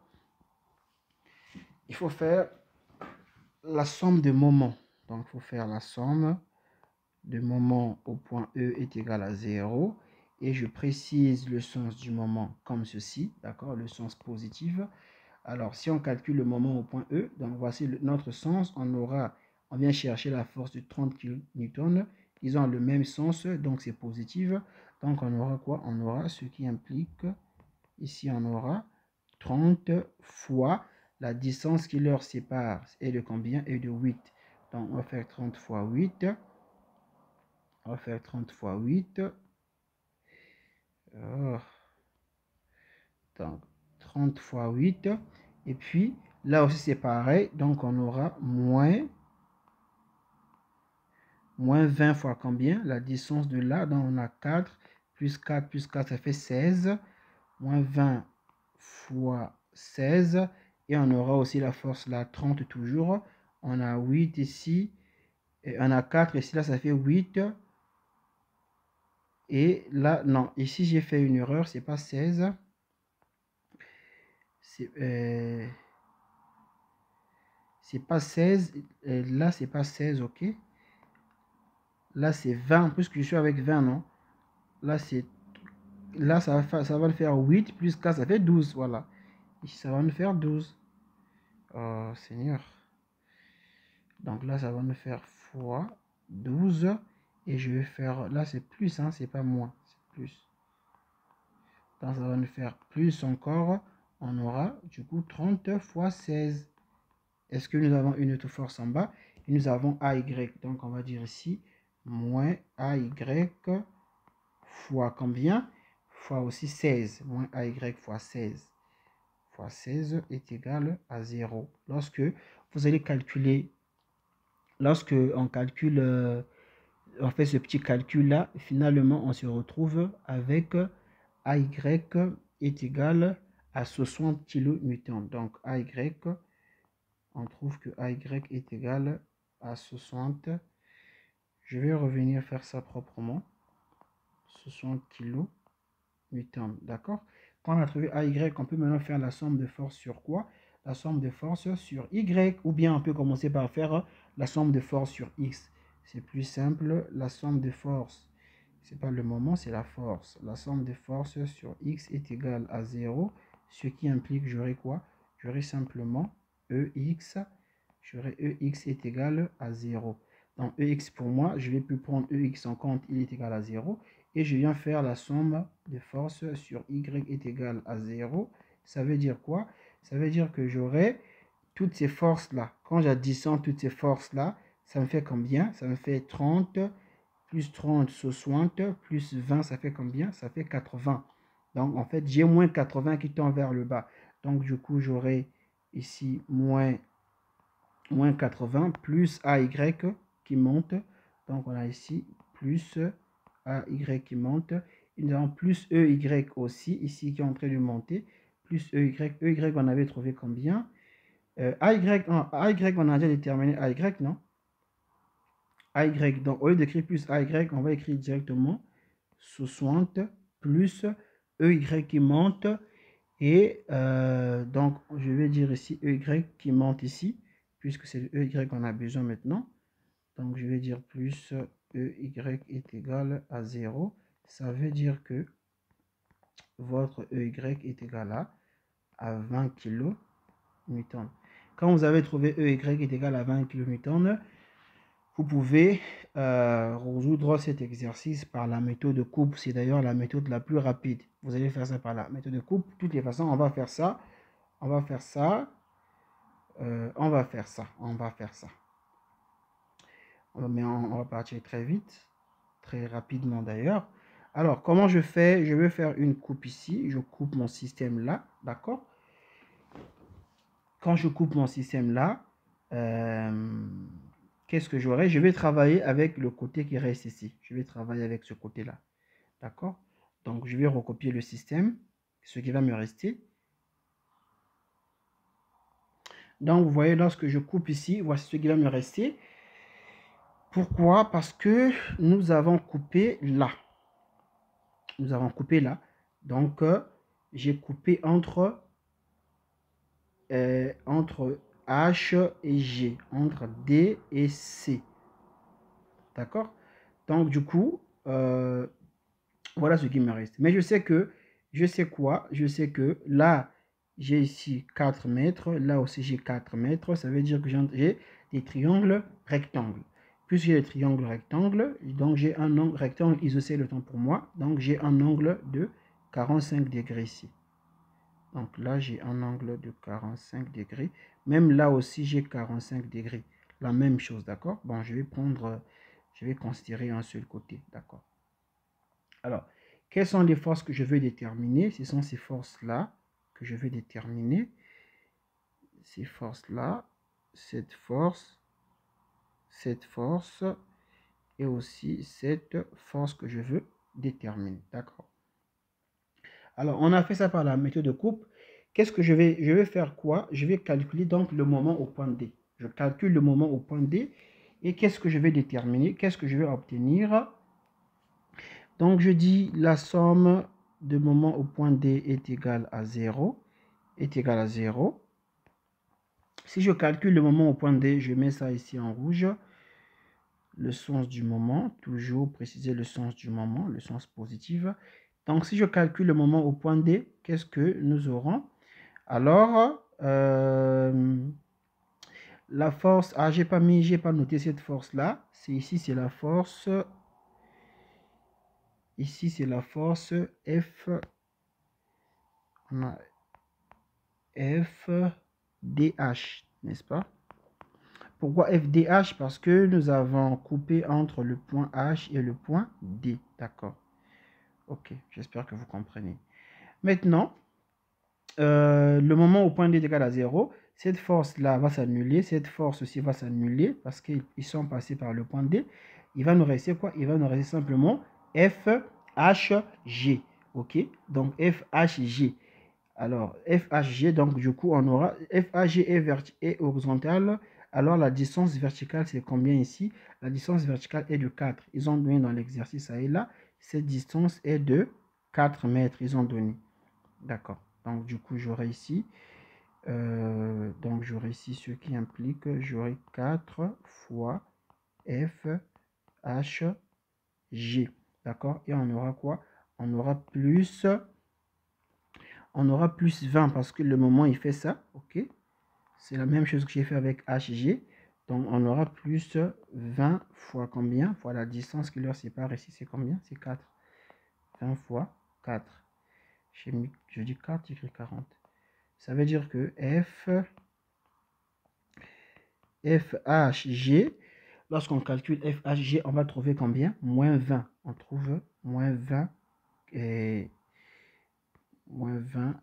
la somme de moments. Donc, il faut faire la somme de moment au point E est égal à 0. Et je précise le sens du moment comme ceci, d'accord, le sens positif. Alors, si on calcule le moment au point E, donc voici notre sens, on vient chercher la force de 30 kN. Ils ont le même sens, donc c'est positif. Donc, on aura quoi? On aura ce qui implique, ici, on aura 30 fois la distance qui leur sépare est de combien? Est de 8. Donc, on va faire 30 fois 8. On va faire 30 fois 8. Donc, 30 fois 8. Et puis, là aussi, c'est pareil. Donc, on aura moins 20 fois combien? La distance de là. Donc, on a 4. Plus 4, plus 4, ça fait 16. Moins 20 fois 16. Et on aura aussi la force là, 30 toujours. On a 8 ici. Et on a 4 ici. Là, ça fait 8. Et là, non. Ici, j'ai fait une erreur. C'est pas 16. C'est pas 16. Là, c'est pas 16, ok. Là, c'est 20, puisque je suis avec 20, non? Là, ça va le faire 8 plus 4, ça fait 12, voilà. Ici, ça va nous faire 12. Oh, Seigneur. Donc là, ça va nous faire fois 12. Et je vais faire, là, c'est plus, hein, c'est pas moins, c'est plus. Donc, ça va nous faire plus encore. On aura, du coup, 30 fois 16. Est-ce que nous avons une autre force en bas? Et nous avons AY. Donc, on va dire ici, moins AY fois combien? Fois aussi 16. Moins AY fois 16. Fois 16 est égal à 0. Lorsque vous allez calculer, lorsque on calcule, on fait ce petit calcul-là, finalement, on se retrouve avec AY est égal à 60 kN. Donc, AY, on trouve que AY est égal à 60. Je vais revenir faire ça proprement. 60 kN, d'accord? Quand on a trouvé AY, on peut maintenant faire la somme de force sur quoi? La somme de force sur Y, ou bien on peut commencer par faire la somme de force sur X. C'est plus simple, la somme de force, c'est pas le moment, c'est la force. La somme de force sur X est égale à 0, ce qui implique, j'aurai quoi? J'aurai simplement EX, j'aurai EX est égal à 0. Donc EX pour moi, je vais plus prendre EX en compte, il est égal à 0. Et je viens faire la somme de force sur Y est égal à 0. Ça veut dire quoi? Ça veut dire que j'aurai toutes ces forces-là. Quand j'additionne toutes ces forces-là, ça me fait combien? Ça me fait 30, plus 30, 60, plus 20, ça fait combien? Ça fait 80. Donc, en fait, j'ai moins 80 qui tend vers le bas. Donc, du coup, j'aurai ici moins 80 plus AY qui monte. Donc, on a ici plus AY qui monte. Et nous avons plus EY aussi, ici, qui est en train de monter. Plus EY. EY, on avait trouvé combien? AY, on a déjà déterminé AY, non? AY, donc au lieu d'écrire plus AY, on va écrire directement 60 plus EY qui monte. Et donc, je vais dire ici EY qui monte ici, puisque c'est EY qu'on a besoin maintenant. Donc, je vais dire plus EY est égal à 0. Ça veut dire que votre EY est égal à 20 kN. Quand vous avez trouvé EY est égal à 20 kN, vous pouvez résoudre cet exercice par la méthode de coupe. C'est d'ailleurs la méthode la plus rapide. Vous allez faire ça par la méthode de coupe. De toutes les façons, on va faire ça. On va faire ça. On va faire ça. Mais on va partir très vite. Très rapidement d'ailleurs. Alors, comment je fais? Je vais faire une coupe ici. Je coupe mon système là. D'accord? Quand je coupe mon système là, qu'est-ce que j'aurai? Je vais travailler avec le côté qui reste ici. Je vais travailler avec ce côté-là. D'accord? Donc, je vais recopier le système, ce qui va me rester. Donc, vous voyez, lorsque je coupe ici, voici ce qui va me rester. Pourquoi? Parce que nous avons coupé là. Nous avons coupé là. Donc, j'ai coupé entre H et G, entre D et C. D'accord? Donc, du coup, voilà ce qui me reste. Mais je sais que, je sais que là, j'ai ici 4 mètres. Là aussi, j'ai 4 mètres. Ça veut dire que j'ai des triangles rectangles. Puisque j'ai des triangles rectangles, donc j'ai un angle rectangle isocèle le temps pour moi. Donc, j'ai un angle de 45 degrés ici. Donc là, j'ai un angle de 45 degrés. Même là aussi, j'ai 45 degrés. La même chose, d'accord? Bon, je vais considérer un seul côté, d'accord? Alors, quelles sont les forces que je veux déterminer? Ce sont ces forces-là que je veux déterminer. Ces forces-là, cette force, et aussi cette force que je veux déterminer, d'accord? Alors, on a fait ça par la méthode de coupe. Qu'est-ce que je vais faire quoi? Je vais calculer donc le moment au point D. Je calcule le moment au point D. Et qu'est-ce que je vais déterminer? Qu'est-ce que je vais obtenir? Donc, je dis la somme de moment au point D est égale à 0. Si je calcule le moment au point D, je mets ça ici en rouge. Le sens du moment, toujours préciser le sens du moment, le sens positif. Donc, si je calcule le moment au point D, qu'est-ce que nous aurons? Alors, la force, j'ai pas noté cette force-là. C'est ici, c'est la force. Ici, c'est la force F. On a FDH, n'est-ce pas? Pourquoi FDH? Parce que nous avons coupé entre le point H et le point D. D'accord. Ok, j'espère que vous comprenez. Maintenant, le moment au point D est égal à 0. Cette force-là va s'annuler. Cette force aussi va s'annuler parce qu'ils sont passés par le point D. Il va nous rester quoi? Il va nous rester simplement FHG. Ok? Donc, FHG. Alors, FHG, donc du coup, on aura FHG est horizontal, Alors la distance verticale, c'est combien ici? La distance verticale est de 4. Ils ont donné dans l'exercice, ça est là. Cette distance est de 4 mètres, ils ont donné. D'accord. Donc du coup, j'aurai ici, ce qui implique, j'aurai 4 fois F, H, G. D'accord. Et on aura quoi? On aura plus 20 parce que le moment il fait ça. Ok. C'est la même chose que j'ai fait avec HG. Donc, on aura plus 20 fois combien? Fois la distance qui leur sépare ici, c'est combien? C'est 4. 20 fois 4. Je dis 4, j'écris 40. Ça veut dire que FHG, lorsqu'on calcule FHG, on va trouver combien? Moins 20. On trouve moins 20 et moins 20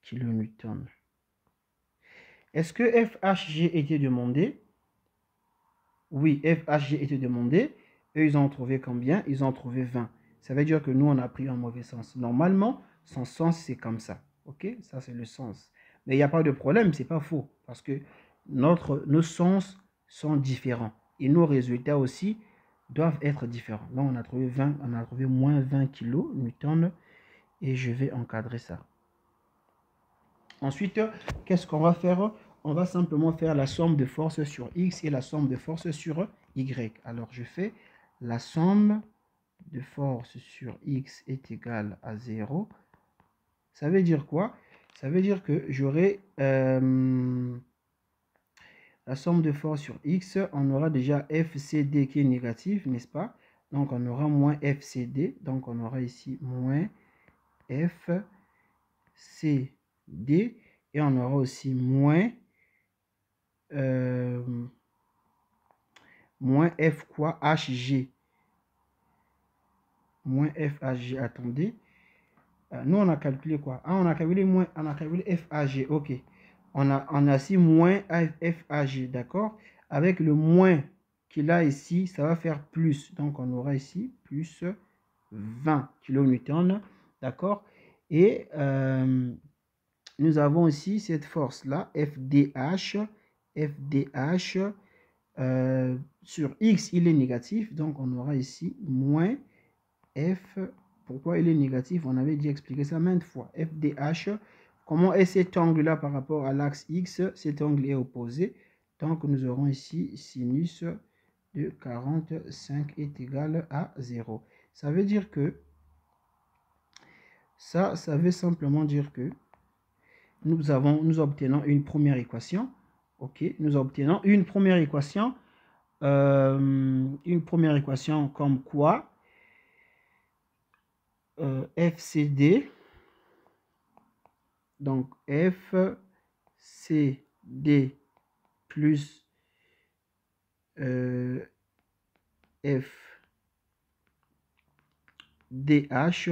kilonewtons. Est-ce que FHG était demandé? Oui, FHG était demandé. Eux, ils ont trouvé combien? Ils ont trouvé 20. Ça veut dire que nous, on a pris un mauvais sens. Normalement, son sens, c'est comme ça. OK? Ça, c'est le sens. Mais il n'y a pas de problème, c'est pas faux. Parce que nos sens sont différents. Et nos résultats aussi doivent être différents. Là, on a trouvé 20, on a trouvé moins 20 kilonewtons. Et je vais encadrer ça. Ensuite, qu'est-ce qu'on va faire? On va simplement faire la somme de force sur X et la somme de force sur Y. Alors, je fais la somme de force sur X est égale à 0. Ça veut dire quoi? Ça veut dire que j'aurai la somme de force sur X. On aura déjà FCD qui est négatif, n'est-ce pas? Donc, on aura moins FCD. Donc, on aura ici moins FCD. Et on aura aussi moins F quoi? HG. Moins FHG. Attendez. Nous, on a calculé quoi? Ah, on a calculé FHG. OK. On a ici moins FHG. D'accord? Avec le moins qu'il a ici, ça va faire plus. Donc, on aura ici plus 20 kilonewtons. D'accord? Et nous avons ici cette force-là, FDH. FDH sur X, il est négatif. Donc, on aura ici moins F. Pourquoi il est négatif? On avait déjà expliqué ça maintes fois. FDH. Comment est cet angle-là par rapport à l'axe X? Cet angle est opposé. Donc, nous aurons ici sinus de 45 est égal à 0. Ça veut dire que ça veut simplement dire que nous obtenons une première équation. OK, nous obtenons une première équation. Une première équation comme quoi FCD, donc FCD plus FDH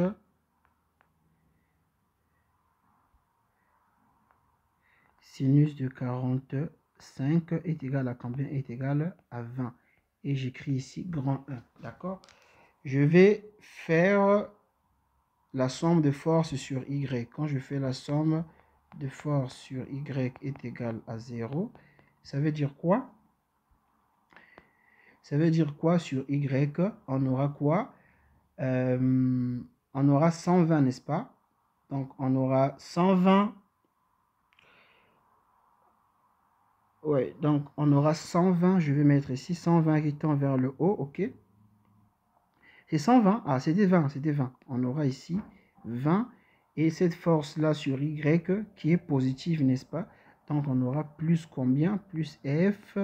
sinus de 45 est égal à combien? Est égal à 20. Et j'écris ici grand 1. D'accord? Je vais faire la somme de force sur Y. Quand je fais la somme de force sur Y est égale à 0, ça veut dire quoi? Ça veut dire quoi sur Y? On aura quoi? On aura 120, n'est-ce pas? Donc, on aura 120. Ouais, donc on aura 120. Je vais mettre ici 120 qui tend vers le haut. OK? C'est 120. Ah, c'est des 20. C'est des 20. On aura ici 20. Et cette force-là sur Y qui est positive, n'est-ce pas? Donc, on aura plus combien? Plus F,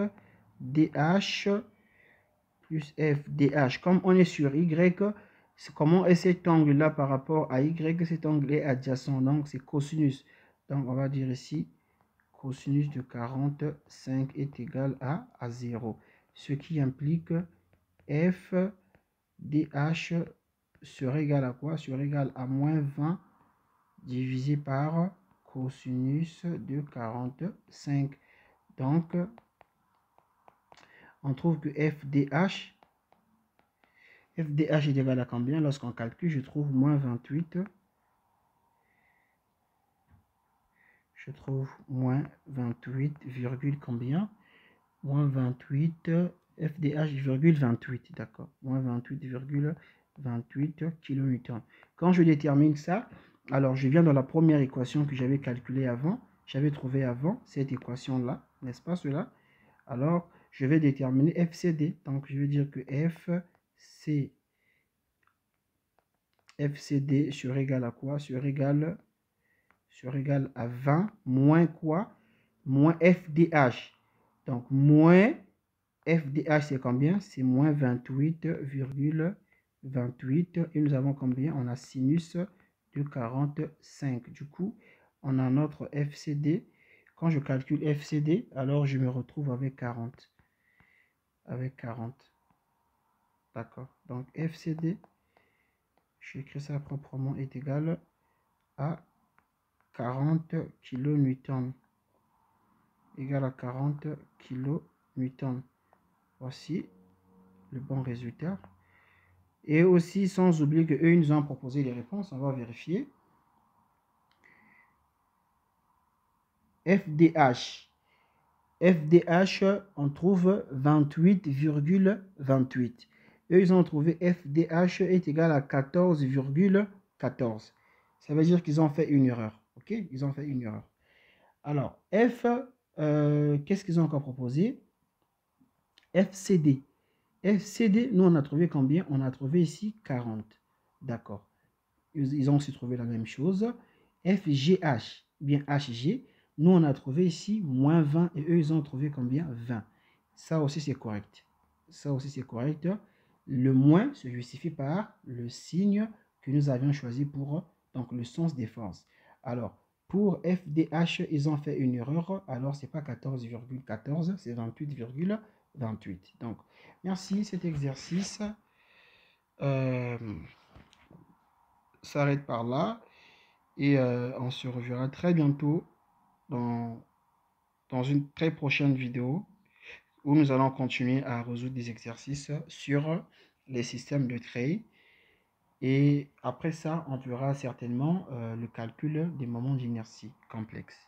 DH, plus F, DH. Comme on est sur Y, comment est cet angle-là par rapport à Y? Cet angle est adjacent, donc c'est cosinus. Donc, on va dire ici, cosinus de 45 est égal à 0. Ce qui implique F, DH serait égal à quoi? Serait égal à moins 20 divisé par cosinus de 45. Donc, on trouve que FDH est égal à combien? Lorsqu'on calcule, je trouve moins 28. je trouve moins 28, combien? Moins 28, FDH, virgule 28, d'accord. Moins 28,28 kN. Quand je détermine ça, alors je viens dans la première équation que j'avais calculée avant, j'avais trouvé avant cette équation-là, n'est-ce pas cela? Alors, je vais déterminer FCD. Donc, je vais dire que FCD sur égal à quoi? Sur égal à 20 moins quoi? Moins FDH. Donc, moins FDH, c'est combien? C'est moins 28,28. Et nous avons combien? On a sinus de 45. Du coup, on a notre FCD. Quand je calcule FCD, alors je me retrouve avec 40. Avec 40. D'accord. Donc, FCD, j'écris ça proprement, est égal à 40 kN. Égal à 40 kN. Voici le bon résultat. Et aussi, sans oublier qu'eux, ils nous ont proposé les réponses. On va vérifier. FDH. FDH, on trouve 28,28. Eux, ils ont trouvé FDH est égal à 14,14. Ça veut dire qu'ils ont fait une erreur. OK? Ils ont fait une erreur. Alors, qu'est-ce qu'ils ont encore proposé? FCD. FCD, nous, on a trouvé combien? On a trouvé ici 40. D'accord. Ils ont aussi trouvé la même chose. FGH, bien HG, nous, on a trouvé ici moins 20 et eux, ils ont trouvé combien? 20. Ça aussi, c'est correct. Ça aussi, c'est correct. Le moins se justifie par le signe que nous avions choisi pour donc, le sens des forces. Alors, pour FDH, ils ont fait une erreur. Alors, ce n'est pas 14,14, c'est 28,28. Donc, merci. Cet exercice s'arrête par là. Et on se reverra très bientôt dans une très prochaine vidéo où nous allons continuer à résoudre des exercices sur les systèmes de Cray. Et après ça, on verra certainement le calcul des moments d'inertie complexes.